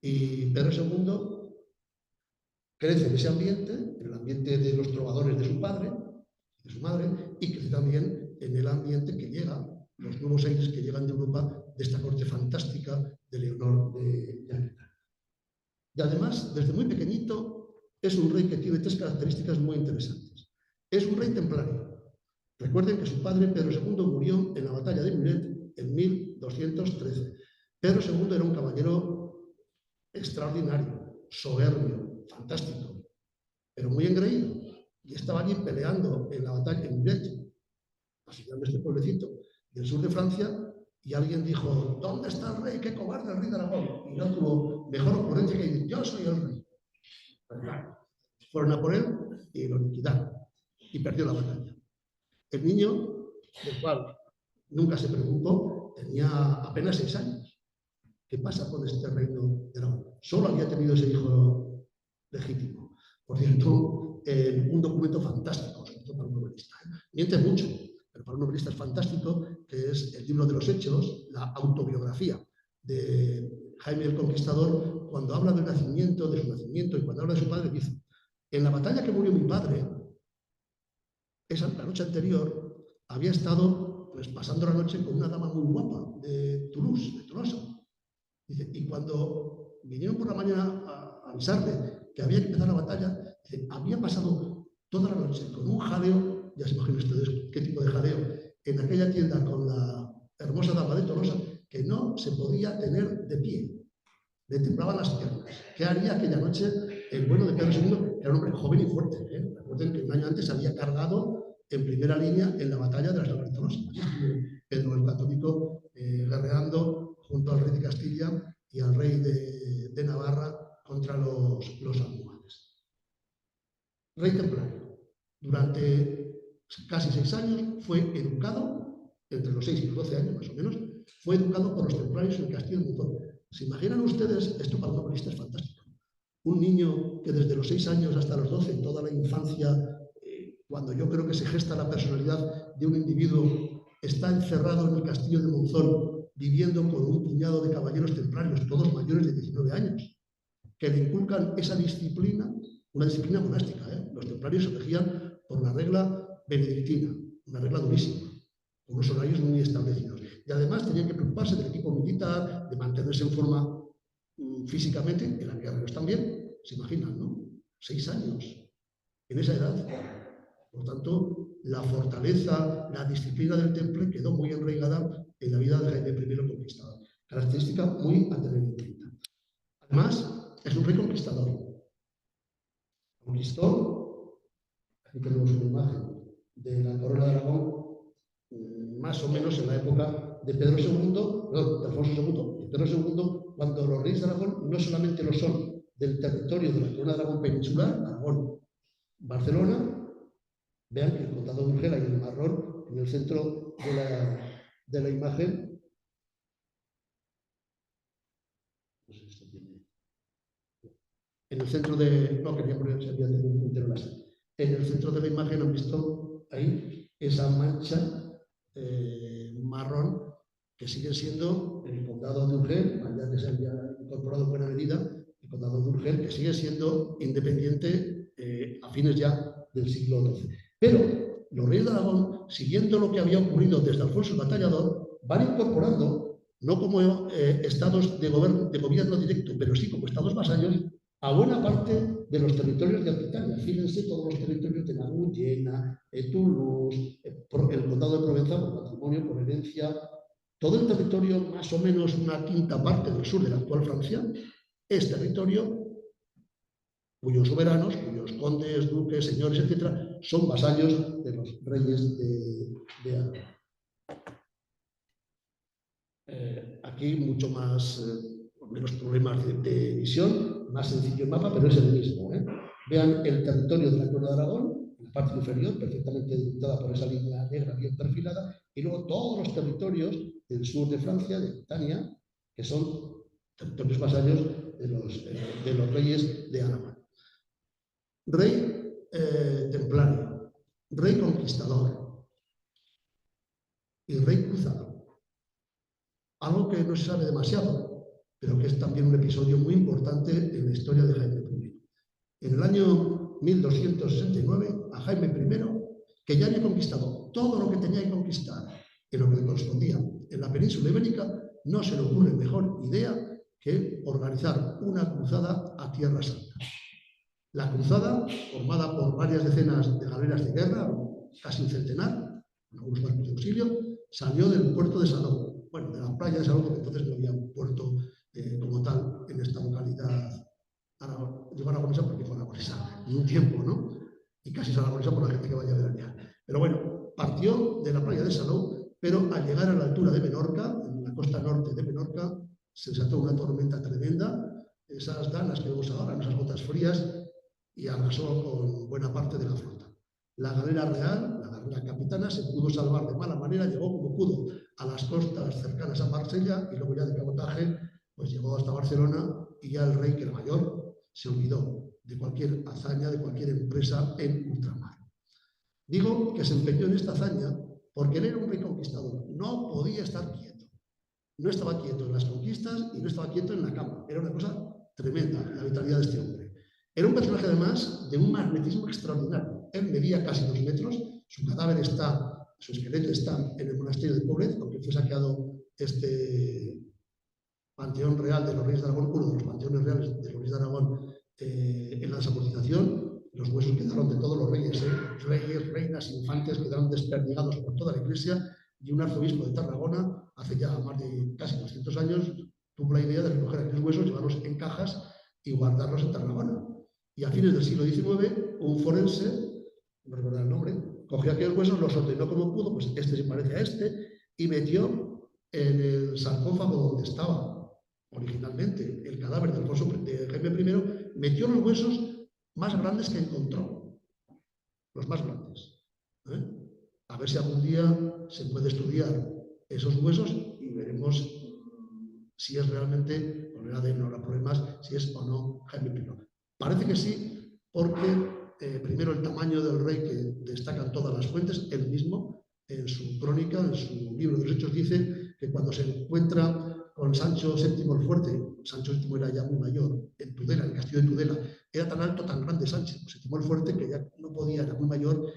Y Pedro II crece en ese ambiente, en el ambiente de los trovadores de su padre, de su madre, y crece también en el ambiente que llega, los nuevos aires que llegan de Europa, de esta corte fantástica de Leonor de Aquitania. Y además, desde muy pequeñito, es un rey que tiene tres características muy interesantes. Es un rey templario. Recuerden que su padre, Pedro II, murió en la batalla de Muret en 1213. Pedro II era un caballero extraordinario, soberbio, fantástico, pero muy engreído. Y estaba allí peleando en la batalla de Muret, asediando este pueblecito del sur de Francia, y alguien dijo: ¿dónde está el rey? ¡Qué cobarde el rey de Aragón! Y no tuvo mejor ocurrencia que decir: yo soy el rey. Pero claro, fueron a por él y lo liquidaron, y perdió la batalla. El niño, del cual nunca se preocupó, tenía apenas 6 años. ¿Qué pasa con este reino de Aragón? Solo había tenido ese hijo legítimo. Por cierto, un documento fantástico, sobre todo para un novelista. Miente mucho, pero para un novelista es fantástico, que es el libro de los Hechos, la autobiografía de Jaime el Conquistador, cuando habla del nacimiento, de su nacimiento, y cuando habla de su padre, dice: en la batalla que murió mi padre, la noche anterior, había estado pues, pasando la noche con una dama muy guapa de Toulouse, de Tolosa. Dice, y cuando vinieron por la mañana a avisarle que había que empezar la batalla, dice, había pasado toda la noche con un jaleo, ya se imaginan ustedes qué tipo de jaleo, en aquella tienda con la hermosa dama de Tolosa, que no se podía tener de pie. Le temblaban las piernas. ¿Qué haría aquella noche el bueno de Pedro II? Era un hombre joven y fuerte. Recuerden que un año antes había cargado en primera línea en la batalla de las Lavas de Tolosa. Pedro el Católico guerreando junto al rey de Castilla y al rey de Navarra contra los almohades. Rey templario. Durante casi 6 años fue educado, entre los 6 y los 12 años más o menos, fue educado por los templarios en el castillo de Monzón. ¿Se imaginan ustedes? Esto para un novelista es fantástico. Un niño que desde los 6 años hasta los 12, en toda la infancia, cuando yo creo que se gesta la personalidad de un individuo, está encerrado en el castillo de Monzón, viviendo con un puñado de caballeros templarios, todos mayores de 19 años, que le inculcan esa disciplina, una disciplina monástica. Los templarios se regían por la regla benedictina, una regla durísima, con unos horarios muy establecidos. Y además tenían que preocuparse del equipo militar, de mantenerse en forma físicamente, eran guerreros también, se imaginan, ¿no? 6 años, en esa edad. Por tanto, la fortaleza, la disciplina del temple quedó muy enraigada en la vida de Jaime I el Conquistador. Característica muy a tener en cuenta. Además, es un rey conquistador. conquistó, aquí tenemos una imagen de la corona de Aragón, más o menos en la época de Pedro II, perdón, de Alfonso II, de Pedro II, cuando los reyes de Aragón no solamente lo son del territorio de la corona de Aragón peninsular, Aragón, Barcelona, vean que el condado de Urgel, ahí en el marrón, en el centro de la imagen, no sé si esto tiene, en el centro de, no quería poner, se había tenido un puntero láser. En el centro de la imagen han visto ahí esa mancha marrón que sigue siendo el condado de Urgel, allá que se había incorporado en buena medida, el condado de Urgel, que sigue siendo independiente a fines ya del siglo XII. Pero los reyes de Aragón, siguiendo lo que había ocurrido desde Alfonso el Batallador, van incorporando, no como estados de gobierno directo, pero sí como estados vasallos, a buena parte de los territorios de Aquitania. Fíjense todos los territorios de Narbonne, Jena, Toulouse, el condado de Provenza por patrimonio, por herencia, todo el territorio, más o menos una quinta parte del sur de la actual Francia, es territorio cuyos soberanos, cuyos condes, duques, señores, etcétera, son vasallos de los reyes de Aragón. Aquí mucho más, menos problemas de visión, más sencillo el mapa, pero es el mismo. Vean el territorio de la corona de Aragón, en la parte inferior, perfectamente delimitada por esa línea negra bien perfilada, y luego todos los territorios del sur de Francia, de Aquitania, que son territorios vasallos de los reyes de Aragón. Rey templario, rey conquistador y rey cruzado. Algo que no se sabe demasiado, pero que es también un episodio muy importante en la historia de Jaime I. En el año 1269, a Jaime I, que ya había conquistado todo lo que tenía que conquistar en lo que le correspondía en la península ibérica, no se le ocurre mejor idea que organizar una cruzada a Tierra Santa. La cruzada, formada por varias decenas de galeras de guerra, casi un centenar, algunos barcos de auxilio, salió del puerto de Salou, bueno, de la playa de Salou, porque entonces no había un puerto como tal en esta localidad aragonesa, porque fue aragonesa en un tiempo, ¿no? Y casi es aragonesa por la gente que vaya a veranear. Pero bueno, partió de la playa de Salou, pero al llegar a la altura de Menorca, en la costa norte de Menorca, se desató una tormenta tremenda, esas danas que vemos ahora, esas gotas frías, y arrasó con buena parte de la flota. La galera real, la galera capitana, se pudo salvar de mala manera, llegó como pudo a las costas cercanas a Marsella y luego ya de cabotaje pues llegó hasta Barcelona y ya el rey, que era mayor, se olvidó de cualquier hazaña, de cualquier empresa en ultramar. Digo que se empeñó en esta hazaña porque él era un rey conquistador, no podía estar quieto. No estaba quieto en las conquistas y no estaba quieto en la cama. Era una cosa tremenda la vitalidad de este hombre. Era un personaje además de un magnetismo extraordinario. Él medía casi 2 metros, su cadáver está, su esqueleto está en el monasterio de Poblet, aunque fue saqueado este panteón real de los reyes de Aragón, uno de los panteones reales de los reyes de Aragón en la desamortización. Los huesos quedaron de todos los reyes, reyes, reinas, infantes, quedaron desperdigados por toda la iglesia, y un arzobispo de Tarragona, hace ya más de casi 200 años, tuvo la idea de recoger aquellos huesos, llevarlos en cajas y guardarlos en Tarragona. Y a fines del siglo XIX, un forense, no recuerdo el nombre, cogió aquellos huesos, los ordenó como pudo, pues este se parece a este, y metió en el sarcófago donde estaba originalmente el cadáver de Jaime I, metió los huesos más grandes que encontró, los más grandes. A ver si algún día se puede estudiar esos huesos y veremos si es realmente, por el ADN no habrá problemas, si es o no Jaime I. Parece que sí, porque primero el tamaño del rey, que destacan todas las fuentes, él mismo en su crónica, en su libro de los Hechos, dice que cuando se encuentra con Sancho VII el Fuerte, Sancho VII era ya muy mayor, en Tudela, en el castillo de Tudela, era tan alto, tan grande Sancho VII el Fuerte, que ya no podía, era muy mayor,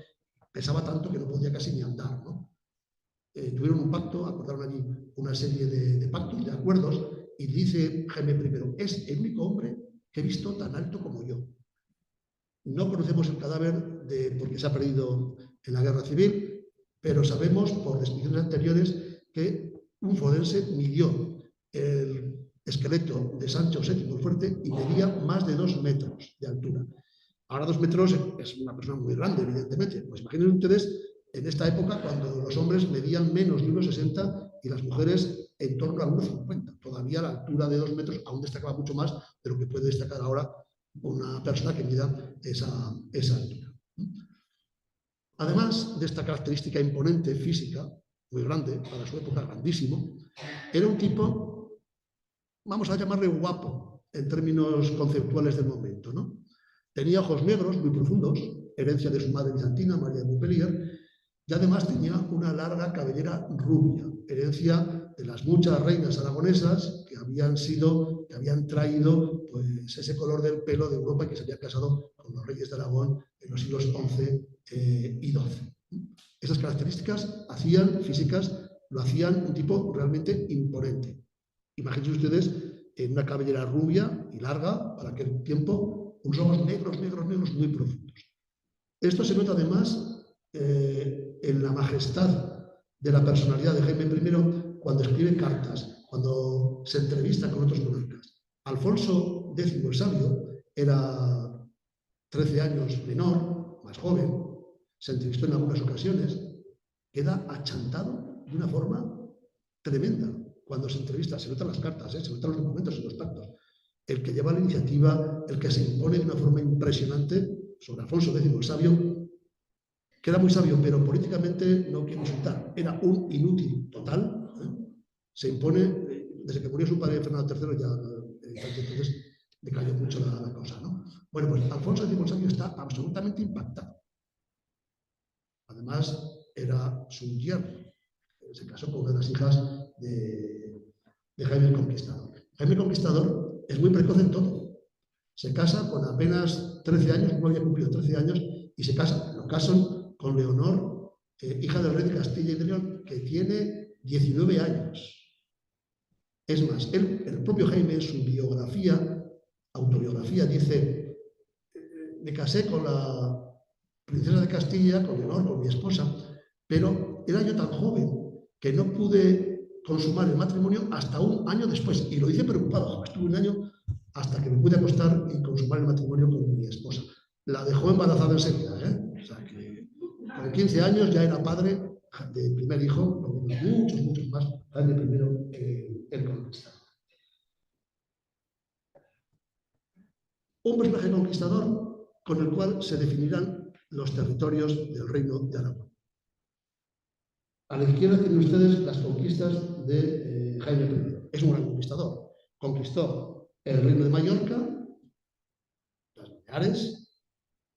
pesaba tanto que no podía casi ni andar, ¿no? Tuvieron un pacto, acordaron allí una serie de pactos, de acuerdos, y dice Jaime I, es el único hombre que he visto tan alto como yo. No conocemos el cadáver porque se ha perdido en la guerra civil, pero sabemos por descripciones anteriores que un forense midió el esqueleto de Sancho VII el Fuerte y medía más de 2 metros de altura. Ahora 2 metros es una persona muy grande, evidentemente. Pues imaginen ustedes en esta época cuando los hombres medían menos de 1,60 y las mujeres en torno a 1,50. Todavía la altura de 2 metros aún destacaba mucho más de lo que puede destacar ahora una persona que mida esa altura. Además de esta característica imponente física, muy grande, para su época grandísimo, era un tipo, vamos a llamarle guapo, en términos conceptuales del momento, ¿no? Tenía ojos negros muy profundos, herencia de su madre bizantina, María de Montpellier, y además tenía una larga cabellera rubia, herencia de las muchas reinas aragonesas que habían traído pues, ese color del pelo de Europa y que se habían casado con los reyes de Aragón en los siglos XI y XII. Esas características físicas lo hacían un tipo realmente imponente. Imagínense ustedes en una cabellera rubia y larga para aquel tiempo, unos ojos negros muy profundos. Esto se nota además en la majestad de la personalidad de Jaime I cuando escribe cartas, cuando se entrevista con otros monarcas. Alfonso X el Sabio era 13 años menor, más joven, se entrevistó en algunas ocasiones, queda achantado de una forma tremenda. Cuando se entrevista, se notan las cartas, se notan los documentos y los pactos. El que lleva la iniciativa, el que se impone de una forma impresionante sobre Alfonso X el Sabio, que era muy sabio, pero políticamente no quiere insultar. Era un inútil total. Se impone, desde que murió su padre Fernando III, ya entonces decayó mucho la cosa, ¿no? Bueno, pues Alfonso X el Sabio está absolutamente impactado. Además, era su yerno. Se casó con una de las hijas de Jaime el Conquistador. Jaime el Conquistador es muy precoz en todo. Se casa con apenas 13 años, no había cumplido 13 años, y lo casan con Leonor, hija del rey de Castilla y de León, que tiene 19 años. Es más, el propio Jaime en su autobiografía, dice: me casé con la princesa de Castilla, con Leonor, con mi esposa, pero era yo tan joven que no pude consumar el matrimonio hasta un año después. Y lo hice preocupado. Estuve un año hasta que me pude acostar y consumar el matrimonio con mi esposa. La dejó embarazada enseguida, ¿eh? O sea que con 15 años ya era padre del primer hijo, muchos más, Jaime I el Conquistador. Un personaje conquistador con el cual se definirán los territorios del Reino de Aragón. A la izquierda tienen ustedes las conquistas de Jaime I. Es un gran conquistador. Conquistó el Reino de Mallorca, las Baleares,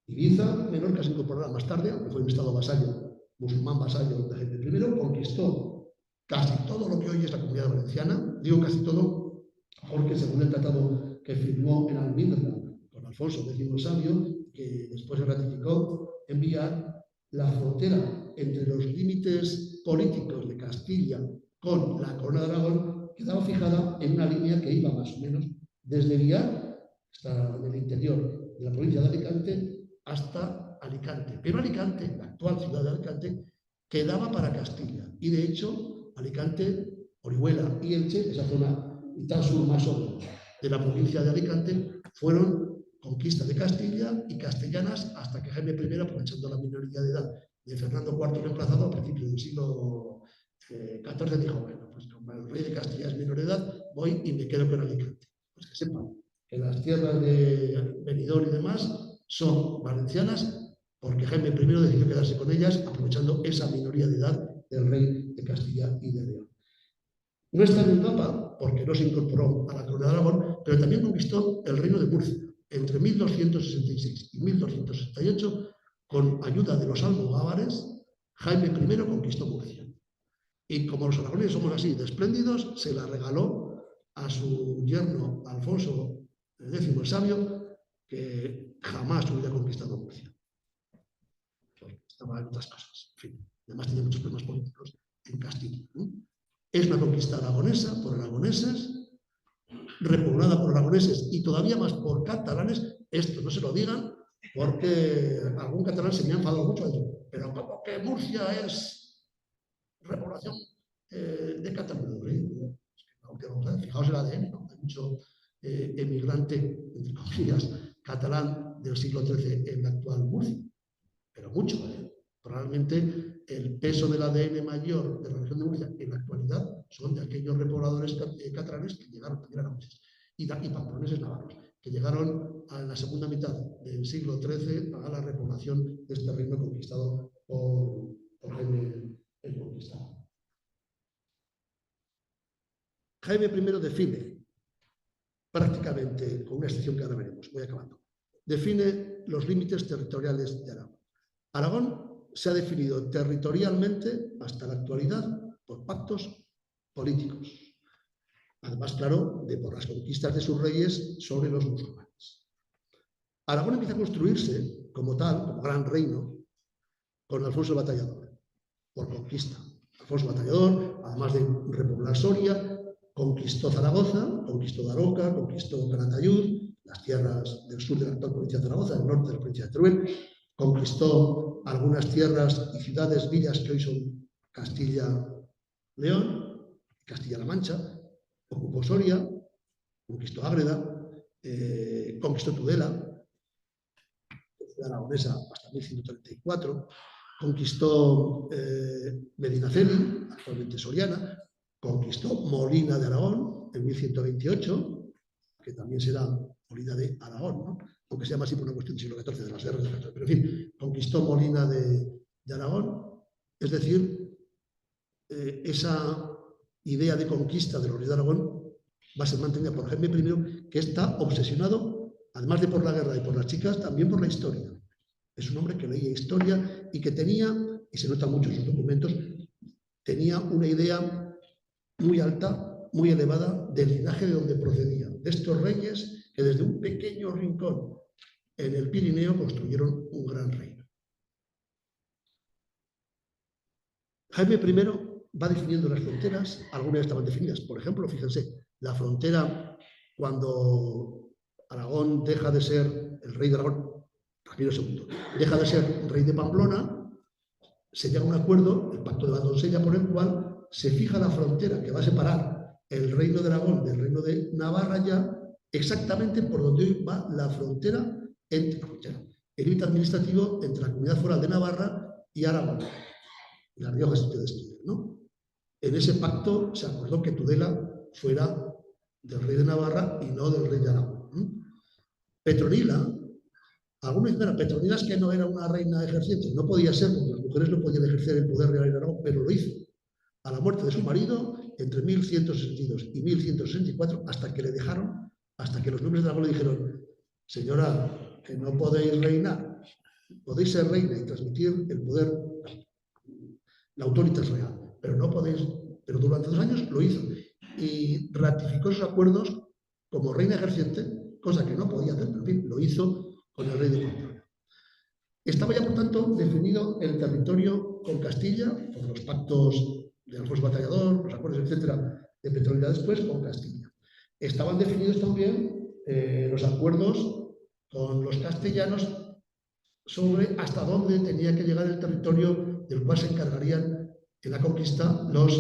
Ibiza, Menorca se incorporará más tarde, aunque fue un estado vasallo, musulmán vasallo de Jaime I. Conquistó casi todo lo que hoy es la Comunidad Valenciana. Digo casi todo porque según el tratado que firmó en Almindra con Alfonso X el Sabio, que después se ratificó, enviar la frontera entre los límites políticos de Castilla con la Corona de Aragón quedaba fijada en una línea que iba más o menos desde Villar, hasta el interior de la provincia de Alicante, hasta Alicante. Pero Alicante, la actual ciudad de Alicante, quedaba para Castilla. Y de hecho, Alicante, Orihuela y Elche, esa zona mitad sur más o menos de la provincia de Alicante, fueron conquista de Castilla y castellanas hasta que Jaime I, aprovechando la minoría de edad de Fernando IV reemplazado a principios del siglo XIV, dijo: bueno, pues como el rey de Castilla es menor de edad, voy y me quedo con Alicante. Pues que sepan que las tierras de Benidorm y demás son valencianas porque Jaime I decidió quedarse con ellas aprovechando esa minoría de edad del rey de Castilla y de León. No está en el mapa porque no se incorporó a la Corona de Aragón, pero también conquistó el reino de Murcia. Entre 1266 y 1268, con ayuda de los almogávares, Jaime I conquistó Murcia. Y como los aragoneses somos así de espléndidos, se la regaló a su yerno Alfonso X el Sabio, que jamás hubiera conquistado Murcia. Estaba en otras cosas. En fin, además tenía muchos problemas políticos en Castilla. Es una conquista aragonesa por aragoneses, repoblada por aragoneses y todavía más por catalanes. Esto no se lo digan porque algún catalán se me ha enfadado mucho. Pero ¿cómo que Murcia es repoblación de Cataluña? Fijaos el ADN, ¿no? Hay mucho emigrante, entre comillas, catalán del siglo XIII en la actual Murcia, pero mucho, ¿eh? Probablemente el peso del ADN mayor de la región de Murcia en la actualidad son de aquellos repobladores catalanes que llegaron también aragoneses y pamploneses navarros, que llegaron a la segunda mitad del siglo XIII a la repoblación de este reino conquistado por Jaime el Conquistador. Jaime I define prácticamente, con una excepción que ahora veremos, voy acabando, define los límites territoriales de Aragón. Aragón se ha definido territorialmente hasta la actualidad por pactos políticos. Además, claro, por las conquistas de sus reyes sobre los musulmanes. Aragón empieza a construirse como tal, como gran reino, con Alfonso el Batallador, por conquista. Alfonso el Batallador, además de repoblar Soria, conquistó Zaragoza, conquistó Daroca, conquistó Calatayud, las tierras del sur de la actual provincia de Zaragoza, del norte de la provincia de Teruel, conquistó algunas tierras y ciudades, villas que hoy son Castilla-León, Castilla-La Mancha, ocupó Soria, conquistó Ágreda, conquistó Tudela, que fue aragonesa hasta 1134, conquistó Medinaceli, actualmente Soriana, conquistó Molina de Aragón en 1128, que también será Molina de Aragón, ¿no? Aunque se llama así por una cuestión del siglo XIV, de las guerras del XIV, pero en fin, conquistó Molina de Aragón, es decir, esa idea de conquista de los reyes de Aragón va a ser mantenida por Jaime I, que está obsesionado, además de por la guerra y por las chicas, también por la historia. Es un hombre que leía historia y que tenía, y se nota mucho en sus documentos, tenía una idea muy alta, muy elevada del linaje de donde procedía, de estos reyes que desde un pequeño rincón en el Pirineo construyeron un gran reino. Jaime I va definiendo las fronteras, algunas estaban definidas. Por ejemplo, fíjense, la frontera cuando Aragón deja de ser el rey de Aragón, Ramiro II, deja de ser rey de Pamplona, se llega a un acuerdo, el Pacto de Valdonsella, por el cual se fija la frontera que va a separar el reino de Aragón del reino de Navarra ya exactamente por donde hoy va la frontera, el límite administrativo entre la Comunidad Foral de Navarra y Aragón. La Rioja se destruye, ¿no? En ese pacto se acordó que Tudela fuera del rey de Navarra y no del rey de Aragón. Petronila, algunos dicen, Petronila es que no era una reina ejerciente, no podía ser, porque las mujeres no podían ejercer el poder real en Aragón, pero lo hizo. A la muerte de su marido, entre 1162 y 1164, hasta que le dejaron, hasta que los nobles de Aragón le dijeron, señora, que no podéis reinar, podéis ser reina y transmitir el poder, la autoritas real, pero no podéis, pero durante 2 años lo hizo y ratificó esos acuerdos como reina ejerciente, cosa que no podía hacer, pero en fin, lo hizo con el rey de Pamplona. Estaba ya, por tanto, definido el territorio con Castilla, por los pactos de Alfonso Batallador, los acuerdos, etcétera, de Petronila después, con Castilla. Estaban definidos también los acuerdos con los castellanos sobre hasta dónde tenía que llegar el territorio del cual se encargarían en la conquista los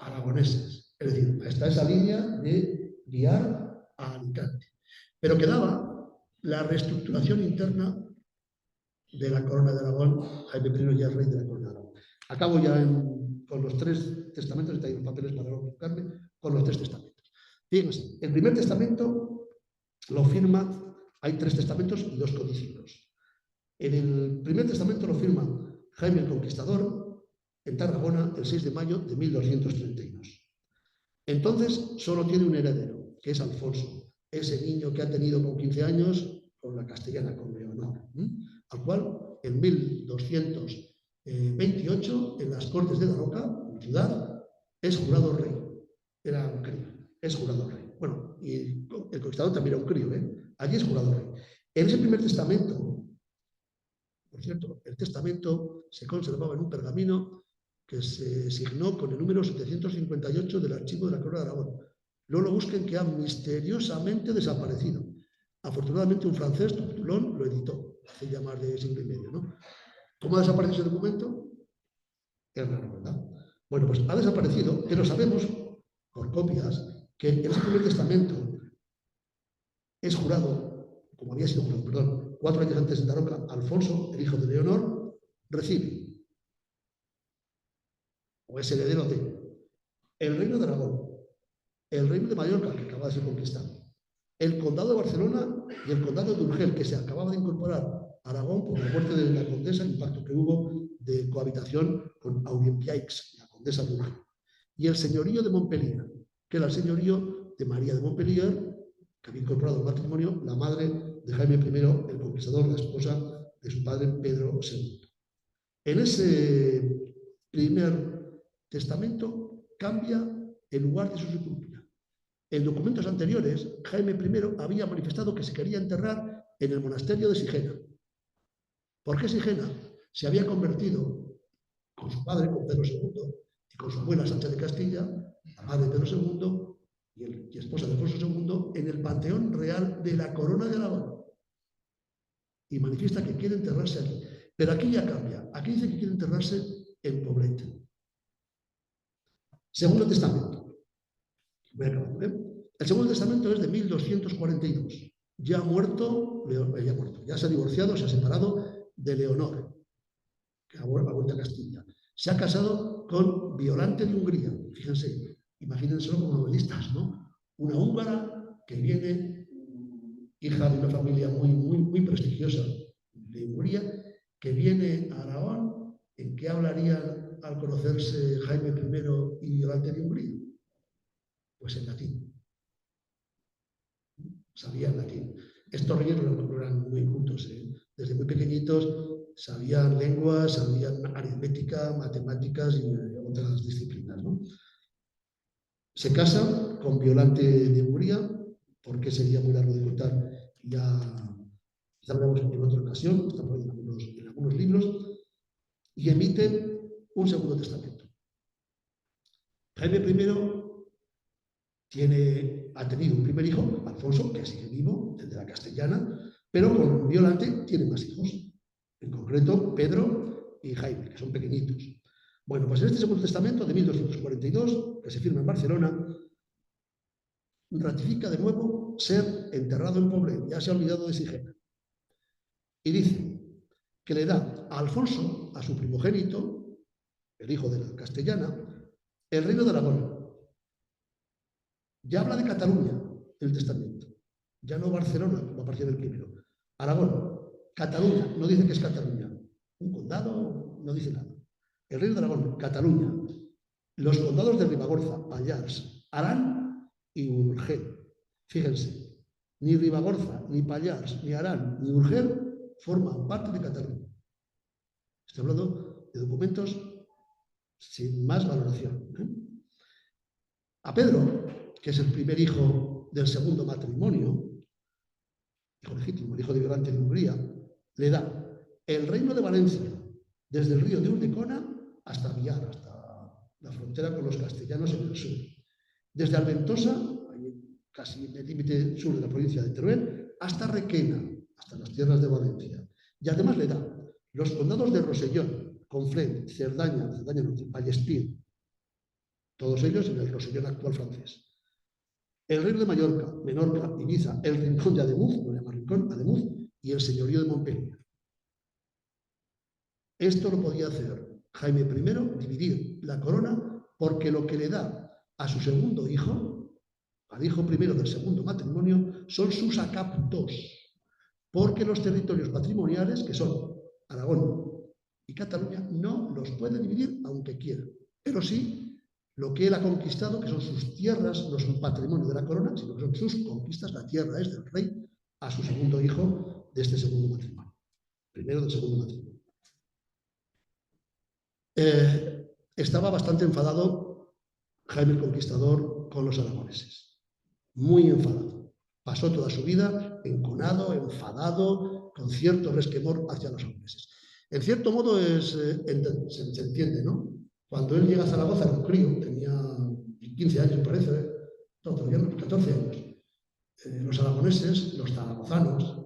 aragoneses. Es decir, hasta esa línea de guiar a Alicante. Pero quedaba la reestructuración interna de la corona de Aragón. Jaime I ya es rey de la corona de Aragón. Acabo ya con los 3 testamentos, está ahí los papeles para no buscarme, con los 3 testamentos. Fíjense, el primer testamento lo firma, hay 3 testamentos y 2 codicillos. En el primer testamento lo firma Jaime el Conquistador en Tarragona el 6 de mayo de 1232. Entonces solo tiene un heredero, que es Alfonso, ese niño que ha tenido con 15 años con la castellana, con Leonor, al cual en 1228 en las Cortes de Daroca, en ciudad, es jurado rey. Era un crío, es jurado rey. Bueno, y el Conquistador también era un crío, allí es jurado rey. En ese primer testamento, por cierto, el testamento se conservaba en un pergamino que se signó con el número 758 del archivo de la Corona de Aragón. Luego lo busquen, que ha misteriosamente desaparecido. Afortunadamente un francés, Toulon, lo editó hace ya más de siglo y medio, ¿no? ¿Cómo ha desaparecido ese documento? Es raro, ¿verdad? Bueno, pues ha desaparecido, pero sabemos por copias que en ese primer testamento es jurado, como había sido jurado, perdón, 4 años antes de Daroca, Alfonso, el hijo de Leonor, recibe, o es heredero de, el reino de Aragón, el reino de Mallorca, que acaba de ser conquistado, el condado de Barcelona y el condado de Urgel, que se acababa de incorporar a Aragón por la muerte de la condesa, el impacto que hubo de cohabitación con Aurempiaix, la condesa de Urgel, y el señorío de Montpellier, que era el señorío de María de Montpellier, que había incorporado al matrimonio la madre de Jaime I, el conquistador, la esposa de su padre Pedro II. En ese primer testamento cambia el lugar de su sepultura. En documentos anteriores, Jaime I había manifestado que se quería enterrar en el monasterio de Sigena. ¿Por qué Sigena? Se había convertido con su padre, con Pedro II, y con su abuela Sancha de Castilla, la madre de Pedro II y esposa de Alfonso II, en el panteón real de la Corona de Aragón. Y manifiesta que quiere enterrarse allí. Pero aquí ya cambia. Aquí dice que quiere enterrarse en Poblet. Segundo testamento. Voy acabando, ¿eh? El segundo testamento es de 1242. Ya muerto, ya se ha divorciado, se ha separado de Leonor, que ha vuelto a Castilla. Se ha casado con Violante de Hungría. Fíjense, imagínenselo como novelistas, ¿no? Una húngara que viene, hija de una familia muy prestigiosa de Hungría, que viene a Aragón. ¿En qué hablarían al conocerse Jaime I y Violante de Hungría? Pues en latín. Sabían latín. Estos reyes no eran muy cultos, ¿eh? Desde muy pequeñitos sabían lenguas, sabían aritmética, matemáticas y otras disciplinas, ¿no? Se casa con Violante de Hungría, porque sería muy largo de contar, ya hablaremos en otra ocasión, está en algunos libros, y emite un segundo testamento. Jaime I ha tenido un primer hijo, Alfonso, que sigue vivo, desde la castellana, pero con Violante tiene más hijos, en concreto Pedro y Jaime, que son pequeñitos. Bueno, pues en este segundo testamento de 1242, que se firma en Barcelona, ratifica de nuevo ser enterrado en Poblet, ya se ha olvidado de Sigena. Y dice que le da a Alfonso, a su primogénito, el hijo de la castellana, el reino de Aragón. Ya habla de Cataluña el testamento, ya no Barcelona, como aparecía en el primero. Aragón, Cataluña, no dice que es Cataluña. Un condado, no dice nada. El reino de Aragón, Cataluña. Los condados de Ribagorza, Pallars, Arán y Urgel. Fíjense, ni Ribagorza, ni Pallars, ni Arán, ni Urgel forman parte de Cataluña. Estoy hablando de documentos sin más valoración, ¿eh? A Pedro, que es el primer hijo del segundo matrimonio, hijo legítimo, el hijo de Violante de Hungría, le da el reino de Valencia, desde el río de Ulldecona hasta Villar, hasta la frontera con los castellanos en el sur. Desde Alventosa, casi en el límite sur de la provincia de Teruel, hasta Requena, hasta las tierras de Valencia. Y además le da los condados de Rosellón, Conflent, Cerdaña Norte, Vallespir, todos ellos en el Rosellón actual francés. El reino de Mallorca, Menorca, Ibiza, el rincón de Ademuz, no le llama rincón, Ademuz, y el señorío de Montpellier. Esto lo podía hacer Jaime I, dividir la corona, porque lo que le da a su segundo hijo, al hijo primero del segundo matrimonio, son sus acaptos, porque los territorios patrimoniales, que son Aragón y Cataluña, no los puede dividir aunque quiera, pero sí lo que él ha conquistado, que son sus tierras, no son patrimonio de la corona, sino que son sus conquistas, la tierra es del rey, a su segundo hijo de este segundo matrimonio, primero del segundo matrimonio. Estaba bastante enfadado Jaime el Conquistador con los aragoneses, muy enfadado. Pasó toda su vida enconado, enfadado, con cierto resquemor hacia los aragoneses. En cierto modo se entiende, ¿no? Cuando él llega a Zaragoza, era un crío, tenía 15 años, me parece, no, todavía no, 14 años. Los aragoneses, los zaragozanos,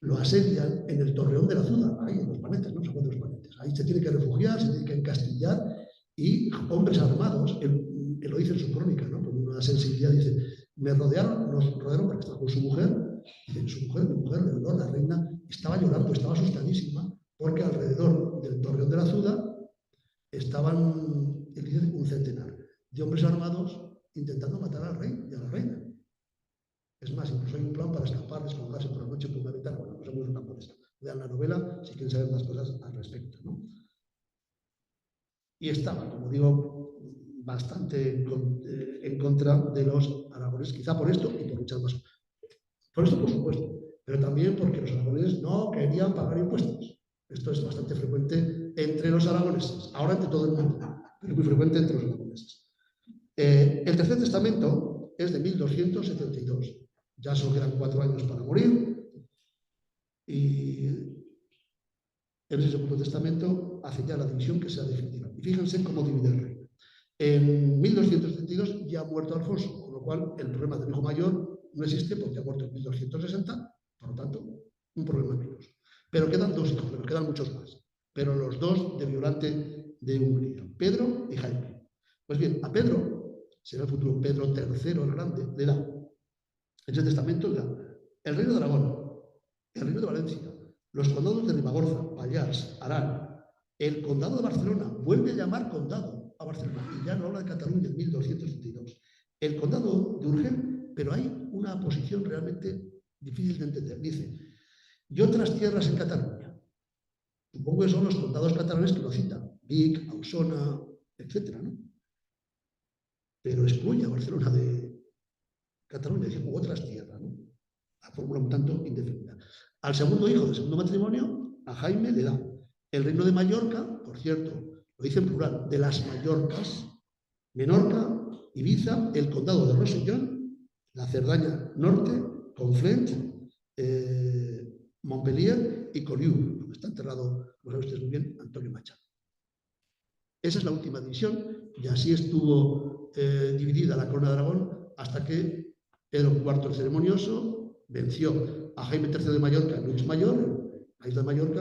lo asedian en el Torreón de la Zuda, ahí en los Panetes, no se acuerdan de los Panetes. Ahí se tiene que refugiar, se tiene que encastillar, y hombres armados, él lo dice en su crónica, ¿no? Con una sensibilidad, dice, nos rodearon porque estaba con su mujer, dice, mi mujer, Leonor, la reina, estaba llorando, estaba asustadísima, porque alrededor del Torreón de la Azuda estaban, él dice, un centenar de hombres armados intentando matar al rey y a la reina. Es más, incluso hay un plan para escapar, descolgarse por la noche por una ventana. Bueno, pues es una por esta. Vean la novela si quieren saber más cosas al respecto, ¿no? Y estaba, como digo, bastante en contra de los aragoneses, quizá por esto y por muchas más. Por esto, por supuesto, pero también porque los aragoneses no querían pagar impuestos. Esto es bastante frecuente entre los aragoneses, ahora entre todo el mundo, pero es muy frecuente entre los aragoneses. El Tercer Testamento es de 1272. Ya solo quedan 4 años para morir. Y en ese Segundo Testamento hace ya la división que sea definitiva. Y fíjense cómo divide el reino. En 1272 ya ha muerto Alfonso, con lo cual el problema del hijo mayor no existe porque ha muerto en 1260, por lo tanto, un problema menos. Pero quedan 2 hijos, pero quedan muchos más. Pero los 2 de Violante de Hungría, Pedro y Jaime. Pues bien, a Pedro, será el futuro Pedro III el Grande, le da, en ese testamento le da el reino de Aragón, el reino de Valencia, los condados de Ribagorza, Pallars, Arán, el condado de Barcelona, vuelve a llamar condado a Barcelona, y ya no habla de Cataluña en 1232. El condado de Urgel, pero hay una posición realmente difícil de entender. Dice, y otras tierras en Cataluña. Supongo que son los condados catalanes que lo citan, Vic, Ausona, etcétera, ¿no? Pero excluye a Barcelona de Cataluña, dice, u otras tierras, ¿no? La fórmula un tanto indefinida. Al segundo hijo del segundo matrimonio, a Jaime, le da el reino de Mallorca, por cierto, lo dice en plural, de las Mallorcas, Menorca, Ibiza, el condado de Rosellón, la Cerdaña Norte, Conflent, Montpellier y Collioure, donde está enterrado, lo saben ustedes muy bien, Antonio Machado. Esa es la última división, y así estuvo dividida la corona de Aragón hasta que Pedro IV el Ceremonioso venció a Jaime III de Mallorca en Luis Mayor, la isla de Mallorca,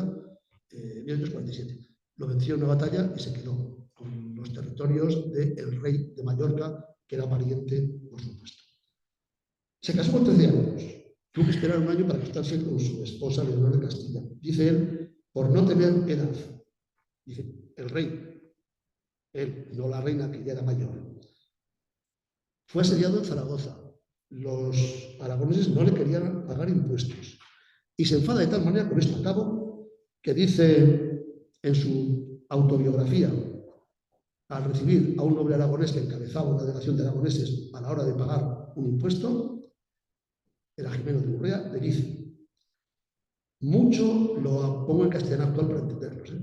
en 1847. Lo venció en una batalla y se quedó con los territorios del rey de Mallorca, que era pariente, por supuesto. Se casó con 13 años. Tuvo que esperar un año para casarse con su esposa Leonor de Castilla. Dice él, por no tener edad. Dice, el rey, él, no la reina, que ya era mayor. Fue asediado en Zaragoza. Los aragoneses no le querían pagar impuestos. Y se enfada de tal manera, con esto acabo, que dice en su autobiografía, al recibir a un noble aragonés que encabezaba una delegación de aragoneses a la hora de pagar un impuesto, era Jimeno de Urrea, le dice, mucho, lo pongo en castellano actual para entenderlos,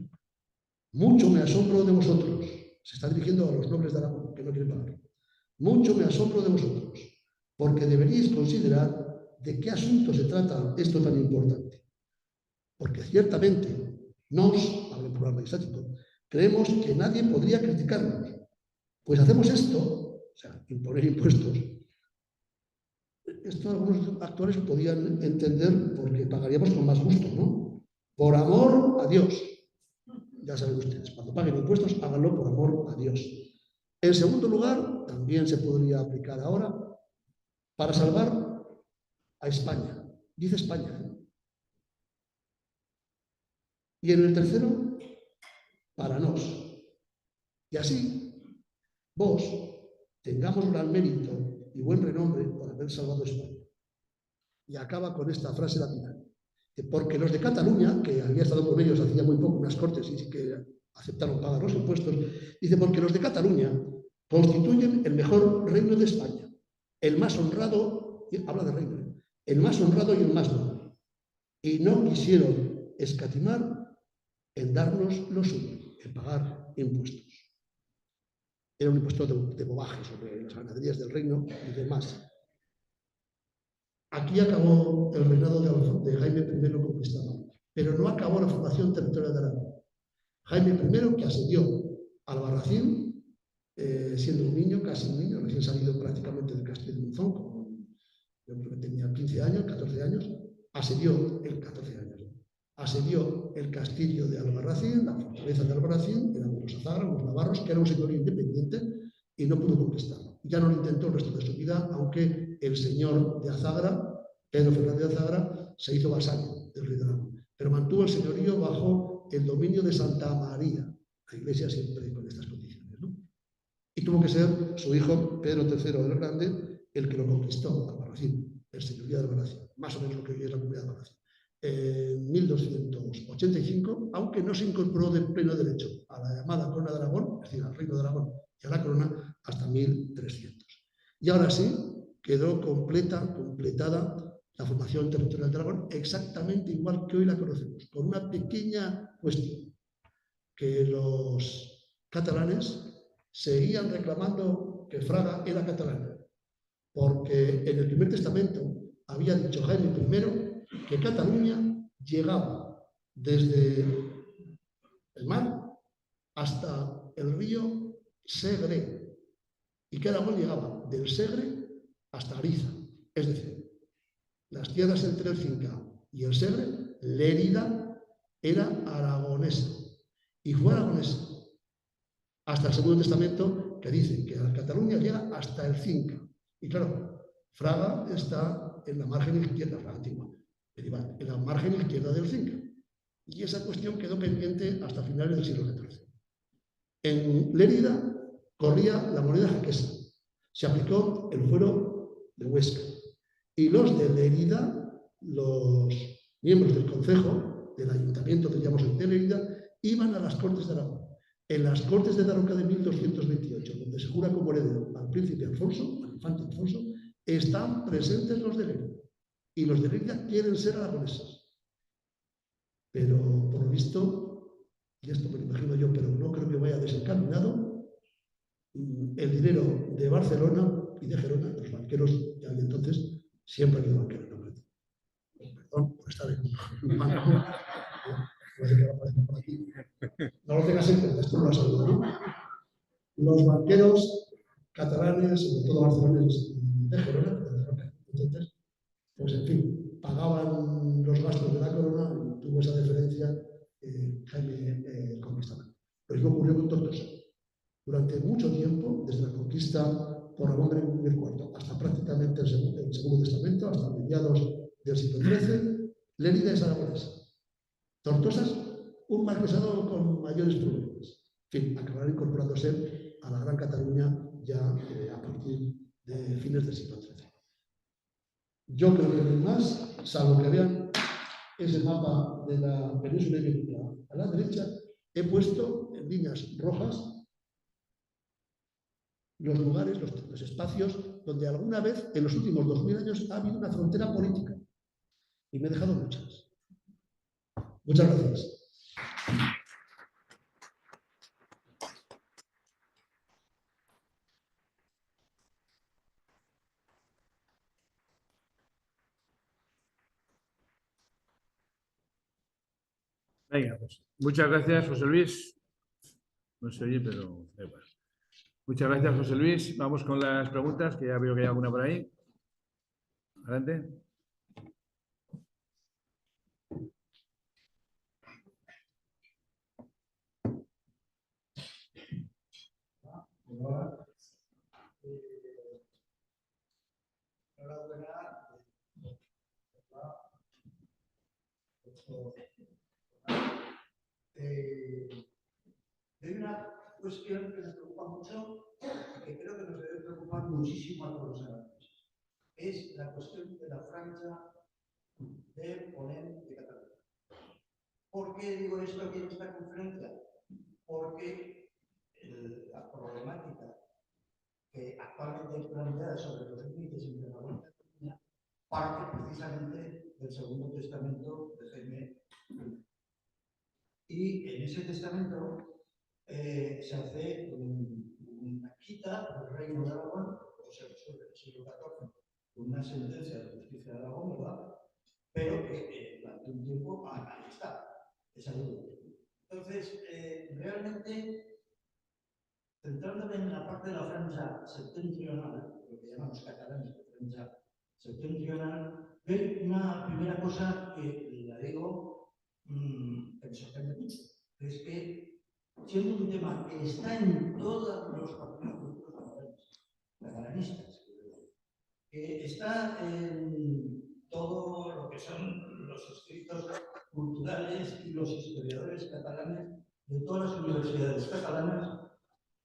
mucho me asombro de vosotros, se está dirigiendo a los nobles de Aragón, que no quieren pagar, mucho me asombro de vosotros, porque deberíais considerar de qué asunto se trata esto tan importante. Porque ciertamente nos, hablo en plural majestático, creemos que nadie podría criticarnos, pues hacemos esto, o sea, imponer impuestos. Esto algunos actuales lo podían entender porque pagaríamos con más gusto, ¿no? Por amor a Dios. Ya saben ustedes, cuando paguen impuestos, háganlo por amor a Dios. En segundo lugar, también se podría aplicar ahora, para salvar a España. Dice España, ¿eh? Y en el tercero, para nos. Y así, vos tengamos gran mérito y buen renombre por haber salvado a España. Y acaba con esta frase latina. Porque los de Cataluña, que había estado con ellos hacía muy poco, unas cortes, y sí que aceptaron pagar los impuestos, dice, porque los de Cataluña constituyen el mejor reino de España, el más honrado, habla de reino, el más honrado y el más noble. Y no quisieron escatimar en darnos lo suyo, en pagar impuestos. Era un impuesto de bobaje sobre las ganaderías del reino y demás. Aquí acabó el reinado de Jaime I Conquistador, pero no acabó la formación territorial de Aragón. Jaime I, que asedió Albarracín, siendo un niño, casi un niño, recién salido prácticamente del castillo de Monzón, yo creo que tenía 15 años, 14 años, asedió el castillo de Albarracín, la fortaleza de Albarracín, eran unos azagra, unos navarros, que era un señor independiente y no pudo conquistarlo. Ya no lo intentó el resto de su vida, aunque el señor de Azagra, Pedro Fernández de Azagra, se hizo vasallo del rey de Aragón. pero mantuvo el señorío bajo el dominio de Santa María, la iglesia siempre con estas condiciones, ¿no? Y tuvo que ser su hijo Pedro III el Grande el que lo conquistó, Albarracín, el señorío de Albarracín, más o menos lo que hoy es la comunidad de Albarracín. En 1285, aunque no se incorporó de pleno derecho a la llamada Corona de Aragón, es decir, al Reino de Aragón y a la Corona, hasta 1300. Y ahora sí, quedó completada la formación territorial de Aragón exactamente igual que hoy la conocemos, con una pequeña cuestión, que los catalanes seguían reclamando que Fraga era catalán, porque en el Primer Testamento había dicho Jaime I que Cataluña llegaba desde el mar hasta el río Segre y que Aragón llegaba del Segre hasta Ariza. Es decir, las tierras entre el Cinca y el Segre, Lérida era aragonesa y fue aragonesa hasta el Segundo Testamento, que dice que Cataluña llega hasta el Cinca. Y claro, Fraga está en la margen izquierda, Fraga antigua, medieval, en la margen izquierda del Cinca. Y esa cuestión quedó pendiente hasta finales del siglo XIV. En Lérida corría la moneda jaquesa. Se aplicó el fuero de Huesca. Y los de Lérida, los miembros del concejo, del ayuntamiento, diríamos, de Lérida, iban a las Cortes de Aragón. En las Cortes de Daroca de 1228, donde se jura como heredero al príncipe Alfonso, al infante Alfonso, están presentes los de Lérida. Y los de Lérida quieren ser aragoneses. Pero, por lo visto, y esto me lo imagino yo, pero no creo que vaya desencaminado, el dinero de Barcelona y de Gerona, los banqueros ya de entonces, siempre han ido banqueros. Perdón por estar en un banco. No sé qué va a aparecer por aquí. No lo tengas en cuenta, esto no lo saludo, ¿no? Los banqueros catalanes, sobre todo barceloneses de Gerona, entonces, pues en fin, pagaban los gastos de la corona y tuvo esa deferencia Jaime el Conquistador. Lo mismo ocurrió con Tortosa. Durante mucho tiempo, desde la conquista por Ramón Berenguer IV hasta prácticamente el Segundo Testamento, hasta mediados del siglo XIII, Lérida es aragonesa. Tortosas, un marquesado con mayores problemas. En fin, acabarán incorporándose a la Gran Cataluña ya a partir de fines del siglo XIII. Yo creo que no hay más, salvo que vean ese mapa de la península ibérica a la derecha, he puesto en líneas rojas los lugares, los espacios donde alguna vez en los últimos 2000 años ha habido una frontera política. Y me he dejado muchas. Muchas gracias. Venga, pues. Muchas gracias, José Luis. No se oye, pero da igual. Muchas gracias, José Luis. Vamos con las preguntas, que ya veo que hay alguna por ahí. Adelante. Hay una cuestión que nos preocupa mucho y que creo que nos debe preocupar muchísimo a todos los aragoneses. Es la cuestión de la franja de Ponent de Cataluña. ¿Por qué digo esto aquí en esta conferencia? Porque la problemática que actualmente hay planteada sobre los límites entre Aragón y Cataluña parte precisamente del Segundo Testamento de Jaime I. Y en ese testamento se hace una quita del Reino de Aragón, o se resuelve en el siglo XIV con una sentencia de justicia de Aragón, ¿verdad? Pero que durante un tiempo ahí está, esa duda. Entonces, realmente, centrándome en la parte de la franja septentrional, lo que llaman los catalanes de franja septentrional, hay una primera cosa que la digo que me sorprende mucho, que es que, siendo un tema que está en todos los partidos políticos catalanistas, que está en todo lo que son los escritos culturales y los historiadores catalanes de todas las universidades catalanas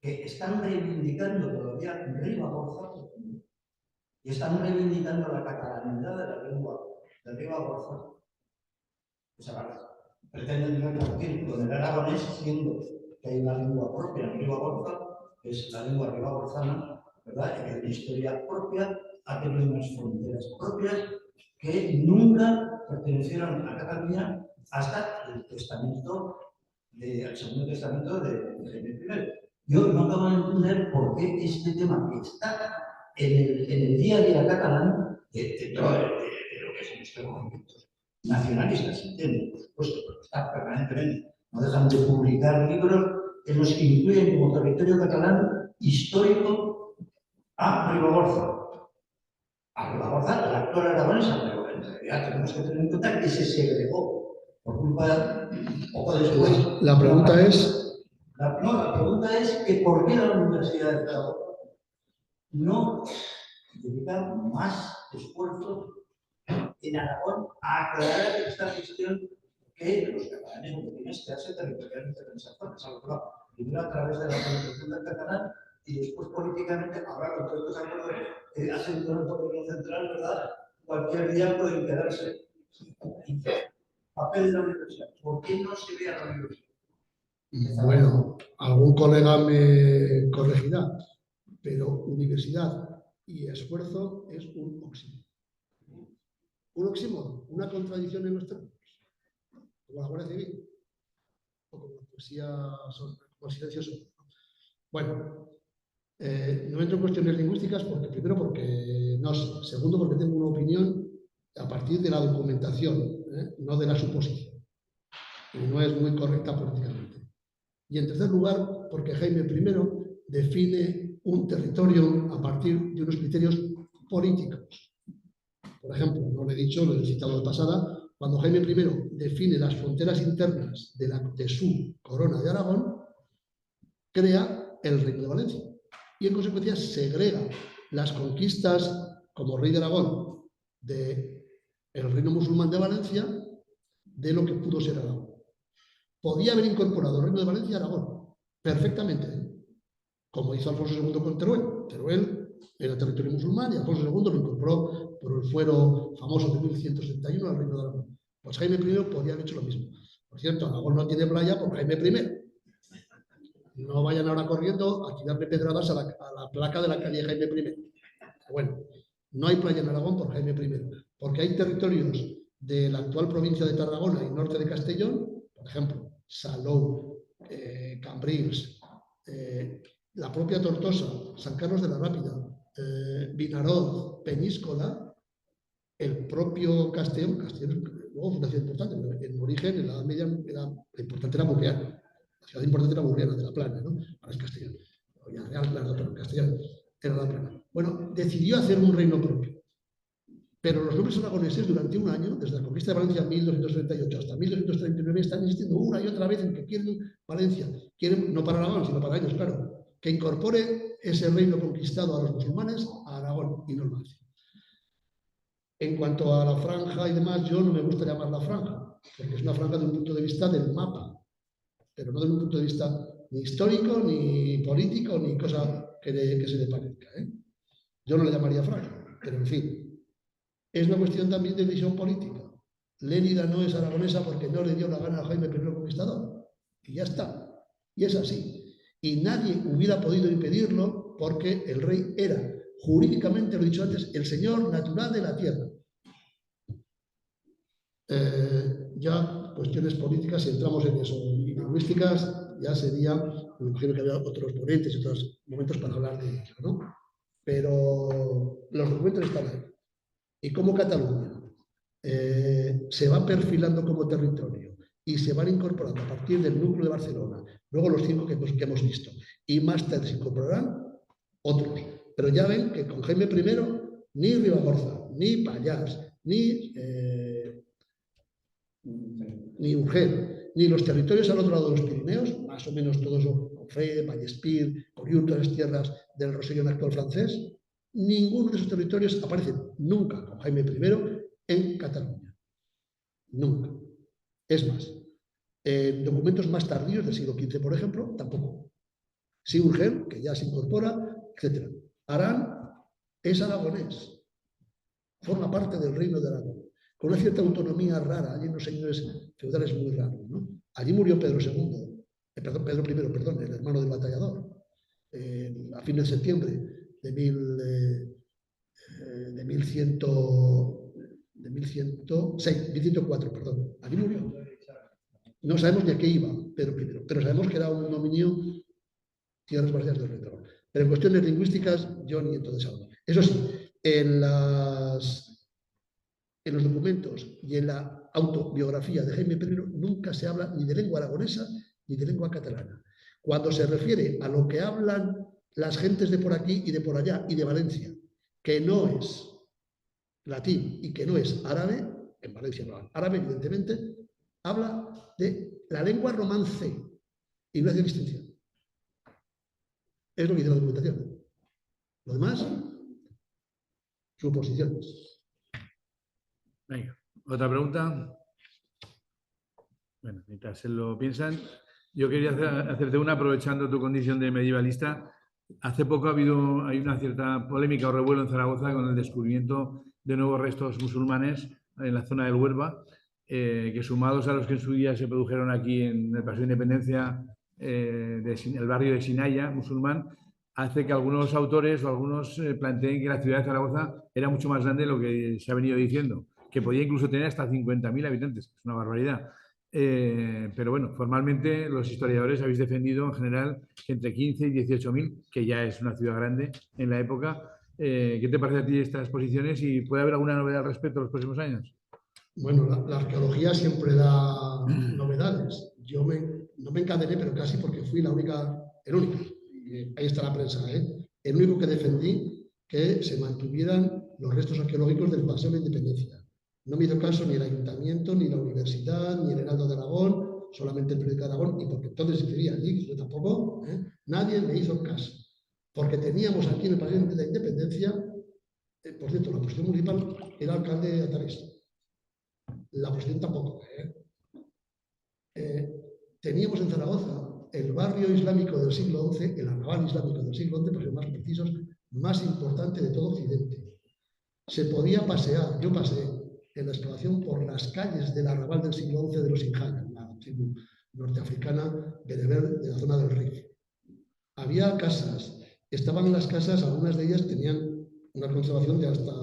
que están reivindicando todavía Ribagorza y están reivindicando la catalanidad de la lengua de Ribagorza. O sea, pretenden reconvertir con el aragonés, siendo que hay una lengua propia en Ribagorza, que es la lengua ribagorzana, ¿verdad? Y que hay una historia propia, ha tenido unas fronteras propias que nunca pertenecieron a Cataluña hasta el segundo testamento de Jaime I. Yo no acabo de entender por qué este tema que está en el día a día catalán, dentro de lo que son estos movimientos nacionalistas, entiendo, por supuesto, porque está permanentemente, no dejan de publicar libros en los que incluyen como territorio catalán histórico a Ribagorza. A Ribagorza, la actual aragonesa, pero en realidad tenemos que tener en cuenta que se segregó por culpa poco después. La pregunta es... La pregunta es que ¿por qué la Universidad de Zaragoza no dedica más esfuerzos en Aragón a aclarar esta gestión que los catalanes no tienen que hacer territorialmente en esas zonas? Primero a través de la Constitución del catalán y después políticamente, ahora con todos estos acuerdos que hacen con el gobierno central, ¿verdad? Cualquier día pueden quedarse. Papel de la universidad. ¿Por qué no se ve a la universidad? Bueno, algún colega me corregirá, pero universidad y esfuerzo es un oxímoron. Un oxímoron, una contradicción en los términos, como la Guardia Civil, o como la poesía, como el silencio sonoro. Bueno, no entro en cuestiones lingüísticas primero porque no sé, segundo porque tengo una opinión a partir de la documentación, no de la suposición, y no es muy correcta políticamente. Y en tercer lugar, porque Jaime I define un territorio a partir de unos criterios políticos. Por ejemplo, no lo he dicho, lo he citado de pasada, cuando Jaime I define las fronteras internas de su corona de Aragón, crea el Reino de Valencia y en consecuencia segrega las conquistas como rey de Aragón del reino musulmán de Valencia de lo que pudo ser Aragón. Podía haber incorporado el reino de Valencia a Aragón, perfectamente, como hizo Alfonso II con Teruel. Teruel era territorio musulmán y Alfonso II lo incorporó por el fuero famoso de 1171 al reino de Aragón. Pues Jaime I podía haber hecho lo mismo. Por cierto, Aragón no tiene playa por Jaime I. No vayan ahora corriendo a tirarle pedradas a la placa de la calle Jaime I. Bueno, no hay playa en Aragón por Jaime I, porque hay territorios de la actual provincia de Tarragona y norte de Castellón, por ejemplo, Salou, Cambrils, la propia Tortosa, San Carlos de la Rápida, Vinaroz, Peñíscola, el propio Castellón luego fue una ciudad importante, pero en origen, en la Edad Media, la importante era Burriana. La ciudad importante era Burriana, de la Plana, ¿no? Ahora es Castellón. Pero Castellón era la Plana. Bueno, decidió hacer un reino propio. Pero los nobles aragoneses durante un año, desde la conquista de Valencia en 1238 hasta 1239, están insistiendo una y otra vez en que quieren Valencia, quieren no para Aragón, sino para ellos, claro, que incorpore ese reino conquistado a los musulmanes a Aragón y no a Valencia. En cuanto a la franja y demás, yo no me gusta llamarla franja, porque es una franja de un punto de vista del mapa, pero no de un punto de vista ni histórico, ni político, ni cosa que se le parezca. Yo no le llamaría franja, pero en fin. Es una cuestión también de visión política. Lérida no es aragonesa porque no le dio la gana a Jaime I Conquistador. Y ya está. Y es así. Y nadie hubiera podido impedirlo porque el rey era, jurídicamente, lo he dicho antes, el señor natural de la tierra. Ya cuestiones políticas, si entramos en eso, y lingüísticas, ya sería, me imagino que había otros ponentes y otros momentos para hablar de ello, ¿no? Pero los documentos están ahí. Y como Cataluña se va perfilando como territorio y se van incorporando a partir del núcleo de Barcelona, luego los 5 que hemos visto, y más tarde se incorporarán otros. Pero ya ven que con Jaime I, ni Ribagorza, ni Pallars, ni Urgel, ni los territorios al otro lado de los Pirineos, más o menos todos, Confrère, Vallespir, Corriú, todas las tierras del Rosellón actual francés, ninguno de esos territorios aparece nunca con Jaime I en Cataluña. Nunca. Es más, documentos más tardíos del siglo XV, por ejemplo, tampoco. Sí, Urgel, que ya se incorpora, etc. Arán es aragonés, forma parte del reino de Aragón, con una cierta autonomía rara. Hay unos señores feudales muy raros, ¿no? Allí murió Pedro II, Pedro I, perdón, el hermano del batallador, a fin de septiembre de 1104, perdón. Allí murió. No sabemos ni a qué iba Pedro I, pero sabemos que era un dominio tierras vacías del rey. Pero en cuestiones lingüísticas, yo ni entonces hablo. Eso sí, en los documentos y en la autobiografía de Jaime I nunca se habla ni de lengua aragonesa ni de lengua catalana. Cuando se refiere a lo que hablan las gentes de por aquí y de por allá y de Valencia, que no es latín y que no es árabe, en Valencia no hablan árabe, evidentemente, habla de la lengua romance y no hace distinción. Es lo que dice la documentación. Lo demás, suposiciones. Venga, ¿otra pregunta? Bueno, mientras se lo piensan, yo quería hacerte una aprovechando tu condición de medievalista. Hace poco hay una cierta polémica o revuelo en Zaragoza con el descubrimiento de nuevos restos musulmanes en la zona del Huelva, que sumados a los que en su día se produjeron aquí en el Paseo de Independencia, el barrio de Sinaya, musulmán, hace que algunos autores o algunos planteen que la ciudad de Zaragoza era mucho más grande de lo que se ha venido diciendo, que podía incluso tener hasta 50.000 habitantes. Es una barbaridad. Pero bueno, formalmente los historiadores habéis defendido en general que entre 15 y 18.000, que ya es una ciudad grande en la época. ¿Qué te parece a ti estas posiciones y puede haber alguna novedad al respecto en los próximos años? Bueno, la arqueología siempre da novedades. Yo no me encadené, pero casi, porque fui el único, y ahí está la prensa, el único que defendí que se mantuvieran los restos arqueológicos del Paseo de la Independencia. No me hizo caso ni el ayuntamiento, ni la universidad, ni el Heraldo de Aragón, solamente el periódico de Aragón, y porque entonces se vivía allí, yo tampoco, nadie me hizo caso. Porque teníamos aquí en el Paseo de la Independencia, por cierto, la oposición municipal era alcalde de Atares. La oposición tampoco. Teníamos en Zaragoza el barrio islámico del siglo XI, el arrabal islámico del siglo XI, para ser más precisos, más importante de todo Occidente. Se podía pasear, yo pasé en la excavación por las calles del arrabal del siglo XI de los Injaya, la tribu norteafricana bereber de la zona del Rif. Había casas, estaban las casas, algunas de ellas tenían una conservación de hasta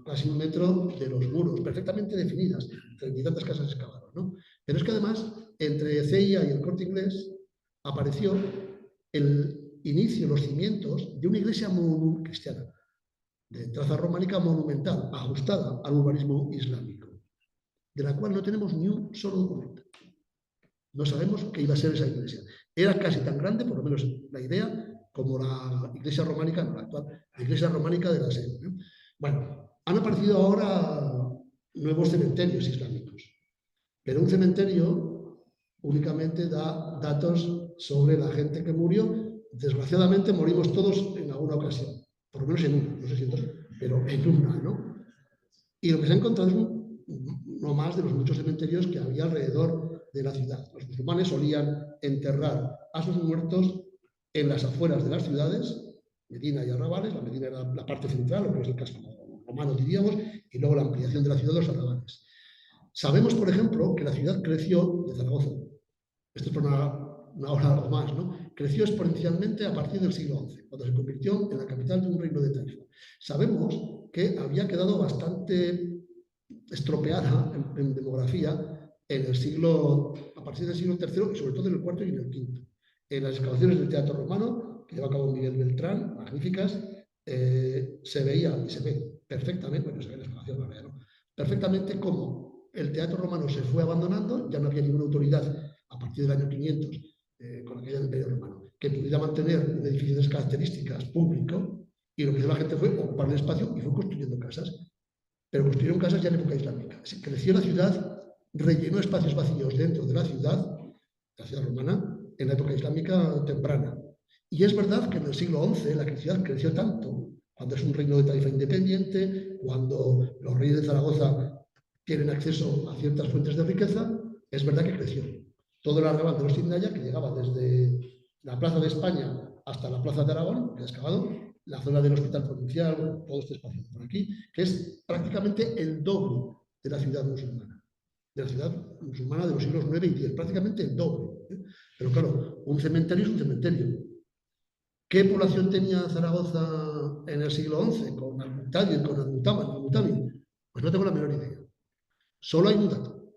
casi 1 metro de los muros, perfectamente definidas, 30 y tantas casas excavadas, ¿no? Pero es que además, entre CIA y el Corte Inglés, apareció el inicio, los cimientos de una iglesia cristiana, de traza románica monumental, ajustada al urbanismo islámico, de la cual no tenemos ni un solo documento. No sabemos qué iba a ser esa iglesia. Era casi tan grande, por lo menos la idea, como la iglesia románica, no la actual, la iglesia románica de la sede. Bueno, han aparecido ahora nuevos cementerios islámicos, pero un cementerio únicamente da datos sobre la gente que murió. Desgraciadamente morimos todos en alguna ocasión, por lo menos en una, no sé si en dos, pero en una, ¿no? Y lo que se ha encontrado es uno más de los muchos cementerios que había alrededor de la ciudad. Los musulmanes solían enterrar a sus muertos en las afueras de las ciudades, Medina y arrabales. La Medina era la parte central, lo que es el casco romano, diríamos, y luego la ampliación de la ciudad de los arrabales. Sabemos, por ejemplo, que la ciudad creció de Zaragoza. Esto es por una hora algo más, ¿no? Creció exponencialmente a partir del siglo XI, cuando se convirtió en la capital de un reino de Taifa. Sabemos que había quedado bastante estropeada en demografía a partir del siglo III y sobre todo en el IV y en el V. En las excavaciones del Teatro Romano, que lleva a cabo Miguel Beltrán, magníficas, se veía y se ve perfectamente, bueno, se ve en la excavación, la verdad, ¿no? Perfectamente cómo el Teatro Romano se fue abandonando, ya no había ninguna autoridad a partir del año 500, con aquella del Imperio Romano, que pudiera mantener un edificio de esas características público, y lo que hizo la gente fue ocupar el espacio y fue construyendo casas. Pero construyeron casas ya en época islámica. Creció la ciudad, rellenó espacios vacíos dentro de la ciudad romana, en la época islámica temprana. Y es verdad que en el siglo XI la ciudad creció tanto, cuando es un reino de tarifa independiente, cuando los reyes de Zaragoza tienen acceso a ciertas fuentes de riqueza, es verdad que creció. Todo el arrabal de los Tindaya, que llegaba desde la Plaza de España hasta la Plaza de Aragón, que ha excavado, la zona del Hospital Provincial, bueno, todo este espacio por aquí, que es prácticamente el doble de la ciudad musulmana. De la ciudad musulmana de los siglos IX y X, prácticamente el doble. Pero claro, un cementerio es un cementerio. ¿Qué población tenía Zaragoza en el siglo XI con Al-Muqtadir, con Al-Mutami? Pues no tengo la menor idea. Solo hay un dato.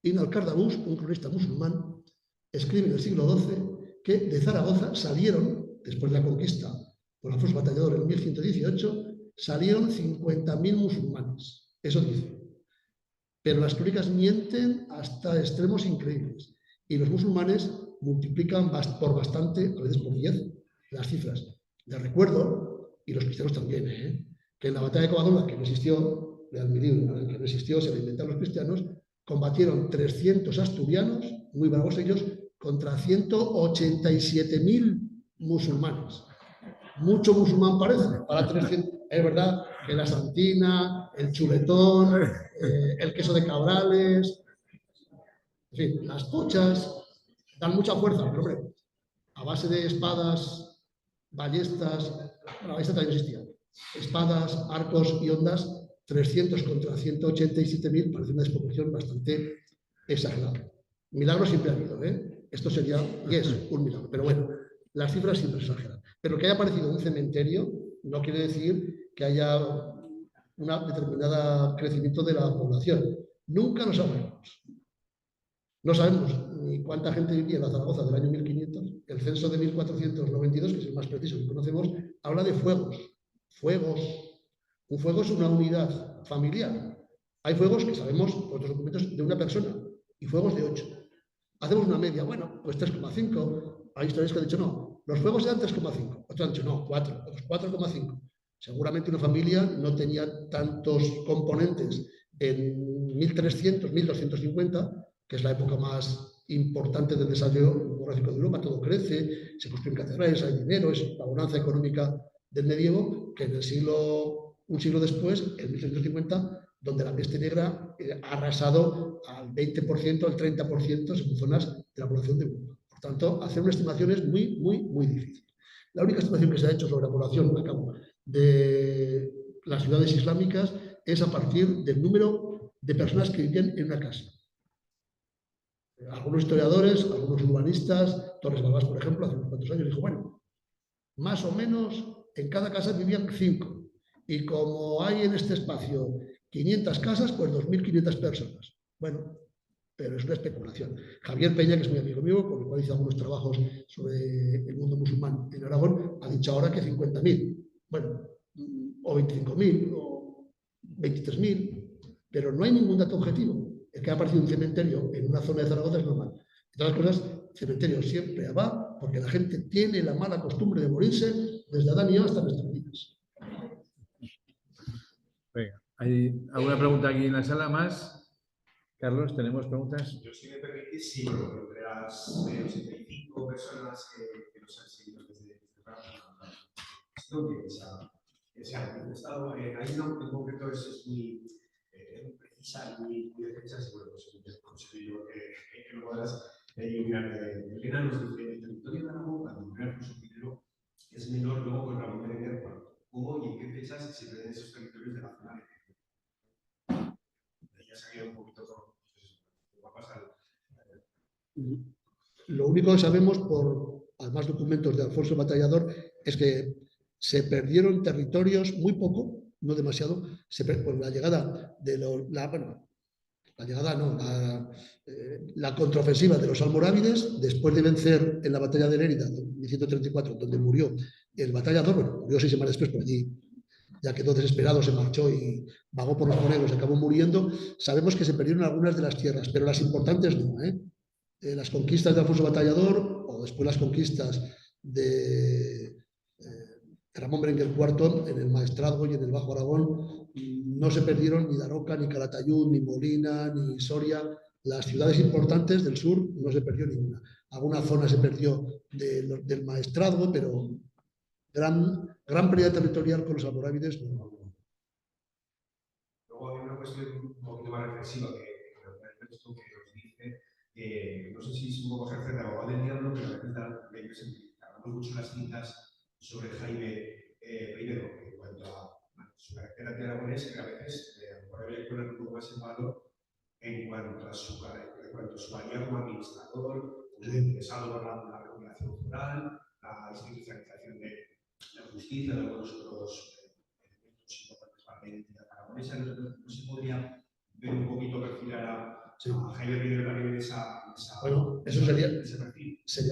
Ibn al-Qardabush, un cronista musulmán, escribe en el siglo XII que de Zaragoza salieron, después de la conquista por Alfonso Batallador en 1118, salieron 50.000 musulmanes. Eso dice. Pero las crónicas mienten hasta extremos increíbles. Y los musulmanes multiplican por bastante, a veces por 10, las cifras. Les recuerdo, y los cristianos también, que en la batalla de Covadonga, que no existió, lean mi libro, que no existió, se la inventaron los cristianos, combatieron 300 asturianos, muy bravos ellos, contra 187.000 musulmanes. Mucho musulmán parece, para 300. Es verdad que la santina, el chuletón, el queso de Cabrales, en fin, las pochas, dan mucha fuerza, pero hombre, a base de espadas, ballestas, bueno, esta también existía, espadas, arcos y ondas, 300 contra 187.000 parece una desproporción bastante exagerada. Milagros siempre ha habido, Esto sería, y es un milagro, pero bueno, las cifras siempre se exageran. Pero que haya aparecido un cementerio no quiere decir que haya un determinado crecimiento de la población. Nunca lo sabremos. No sabemos ni cuánta gente vivía en la Zaragoza del año 1500. El censo de 1492, que es el más preciso que conocemos, habla de fuegos. Fuegos. Un fuego es una unidad familiar. Hay fuegos que sabemos por otros documentos de una persona y fuegos de 8. Hacemos una media, bueno, pues 3,5. Hay historias que han dicho no, los fuegos eran 3,5. Otros han dicho no, 4, otros 4,5. Seguramente una familia no tenía tantos componentes en 1300, 1250, que es la época más importante del desarrollo demográfico de Europa. Todo crece, se construyen catedrales, hay dinero, es la bonanza económica del medievo, que en un siglo después, en 1350, donde la peste negra ha arrasado al 20%, al 30% según zonas de la población de Europa. Por tanto, hacer una estimación es muy, muy, muy difícil. La única estimación que se ha hecho sobre la población de las ciudades islámicas es a partir del número de personas que vivían en una casa. Algunos historiadores, algunos urbanistas, Torres Garbás, por ejemplo, hace unos cuantos años, dijo, bueno, más o menos en cada casa vivían 5. Y como hay en este espacio 500 casas, pues 2.500 personas. Bueno, pero es una especulación. Javier Peña, que es muy amigo mío, con el cual hice algunos trabajos sobre el mundo musulmán en Aragón, ha dicho ahora que 50.000. Bueno, o 25.000, o 23.000, pero no hay ningún dato objetivo. El que ha aparecido un cementerio en una zona de Zaragoza es normal. De todas las cosas, cementerio siempre va porque la gente tiene la mala costumbre de morirse desde Adán y Eva hasta nuestros días. Venga, ¿hay alguna pregunta aquí en la sala más? Carlos, ¿tenemos preguntas? Yo, si me permitís, sí, entre las 85 personas que nos han seguido desde este programa, que se han manifestado, hay una en concreto es muy precisa y muy defensa, y bueno, pues conseguí yo que lo puedas iluminar. Elena nos dice, el territorio de Aragón, para iluminar con su dinero, es menor luego con Ramón Berenguer, ¿cómo y en qué fechas se ven esos territorios de la zona de ya se ha quedado un poquito todo. Va a pasar. Lo único que sabemos, por además documentos de Alfonso Batallador, es que se perdieron territorios muy poco, no demasiado, por la llegada de la contraofensiva de los almorávides, después de vencer en la batalla de Lérida, en 1134, donde murió el batallador, bueno, murió 6 semanas después, por allí ya quedó desesperado, se marchó y vagó por los monegros, acabó muriendo. Sabemos que se perdieron algunas de las tierras, pero las importantes no. Las conquistas de Alfonso Batallador, o después las conquistas de Ramón Berenguer IV en el Maestrazgo y en el Bajo Aragón, no se perdieron ni Daroca, ni Calatayud, ni Molina, ni Soria. Las ciudades importantes del sur no se perdió ninguna. Alguna zona se perdió del Maestrazgo, pero gran pérdida territorial con los almorávides no. Luego hay una cuestión un poquito más reflexiva que el texto que nos dice no sé si es un poco ejercer de abogado del diablo, pero a veces hablamos mucho en las citas sobre Jaime I, en cuanto a su carácter anti-aragonés, que a veces a lo mejor había que poner un poco más en valor en cuanto a su valía como administrador, como interesado por la regulación foral, la institucionalización de la justicia, de algunos otros elementos importantes para la identidad aragonesa. No se podría ver un poquito perfilar a Jaime I también en bueno, eso sería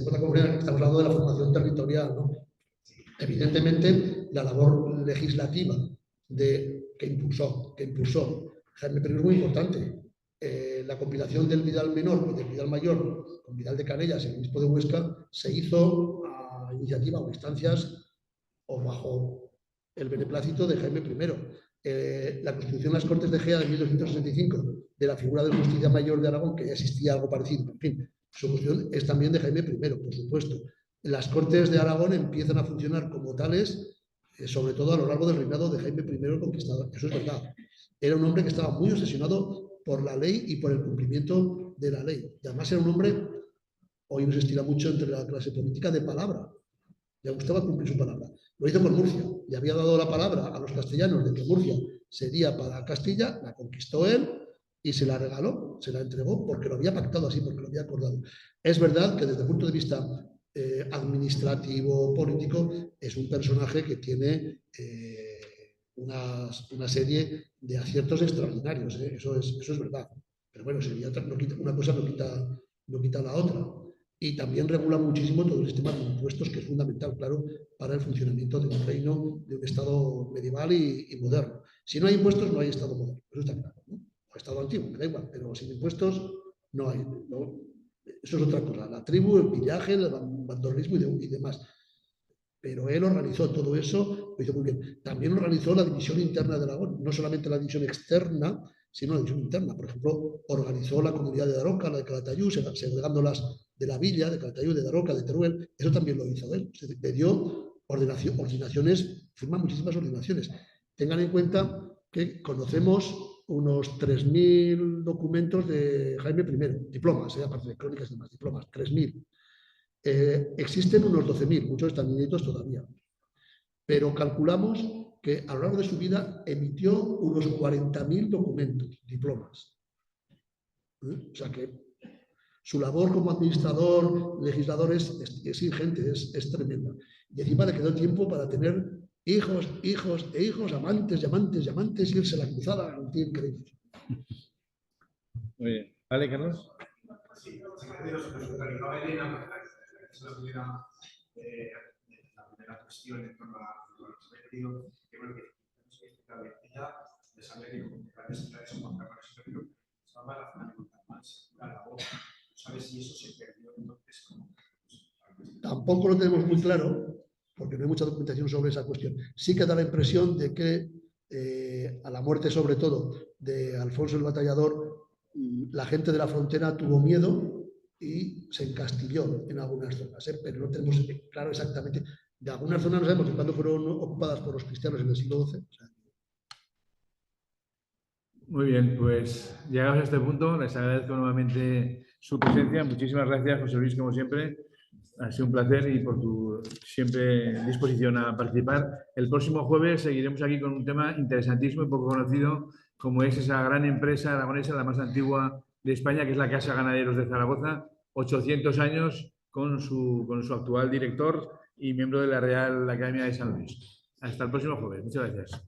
por la comunidad. Estamos hablando de la formación territorial, ¿no? Sí. Evidentemente, la labor legislativa que impulsó Jaime I es muy importante. La compilación del Vidal Menor y del Vidal Mayor con Vidal de Canellas, el obispo de Huesca, se hizo a iniciativa o instancias o bajo el beneplácito de Jaime I. La constitución de las Cortes de Gea de 1265, de la figura del Justicia Mayor de Aragón, que ya existía algo parecido, en fin, su constitución es también de Jaime I, por supuesto. Las Cortes de Aragón empiezan a funcionar como tales, sobre todo a lo largo del reinado de Jaime I el Conquistador. Eso es verdad. Era un hombre que estaba muy obsesionado por la ley y por el cumplimiento de la ley. Y además era un hombre, hoy nos estila mucho entre la clase política, de palabra. Le gustaba cumplir su palabra. Lo hizo con Murcia. Le había dado la palabra a los castellanos de que Murcia sería para Castilla, la conquistó él y se la regaló, se la entregó porque lo había pactado así, porque lo había acordado. Es verdad que desde el punto de vista administrativo, político, es un personaje que tiene una serie de aciertos extraordinarios, ¿eh? Eso es verdad. Pero bueno, una cosa no quita la otra. Y también regula muchísimo todo el sistema de impuestos, que es fundamental, claro, para el funcionamiento de un reino, de un Estado medieval y moderno. Si no hay impuestos, no hay Estado moderno. Eso está claro, ¿no? O Estado antiguo, me da igual, pero sin impuestos no hay, ¿no? Eso es otra cosa. La tribu, el pillaje, el bandolismo y demás. Pero él organizó todo eso, lo hizo muy bien. También organizó la división interna de Aragón, no solamente la división externa, sino la división interna. Por ejemplo, organizó la comunidad de Daroca, la de Calatayud, segregándolas de la villa, de Calatayud, de Daroca, de Teruel. Eso también lo hizo él. Le dio ordinaciones, firma muchísimas ordinaciones. Tengan en cuenta que conocemos unos 3.000 documentos de Jaime I, diplomas, aparte de crónicas y demás, diplomas, 3.000. Existen unos 12.000, muchos están inéditos todavía, pero calculamos que a lo largo de su vida emitió unos 40.000 documentos, diplomas. O sea que su labor como administrador, legislador es ingente, es tremenda. Y encima le quedó tiempo para tener hijos, amantes, y irse a la cruzada, un tío increíble. Muy bien. ¿Vale, Carlos? Sí, es la primera cuestión en torno a lo que he querido, que bueno, que ella les había que como grandes ciudades o Juan Carlos I, estaba la fundamental más, la voz. No sabes si eso se perdió entonces como... Tampoco lo tenemos muy claro, porque no hay mucha documentación sobre esa cuestión. Sí que da la impresión de que a la muerte, sobre todo, de Alfonso el Batallador, la gente de la frontera tuvo miedo y se encastilló en algunas zonas, pero no tenemos claro exactamente. De algunas zonas no sabemos cuándo fueron ocupadas por los cristianos en el siglo XII. O sea. Muy bien, pues llegados a este punto, les agradezco nuevamente su presencia. Muchísimas gracias, José Luis, como siempre. Ha sido un placer y por tu siempre disposición a participar. El próximo jueves seguiremos aquí con un tema interesantísimo y poco conocido, como es esa gran empresa aragonesa, la más antigua de España, que es la Casa Ganaderos de Zaragoza, 800 años con su actual director y miembro de la Real Academia de San Luis. Hasta el próximo jueves. Muchas gracias.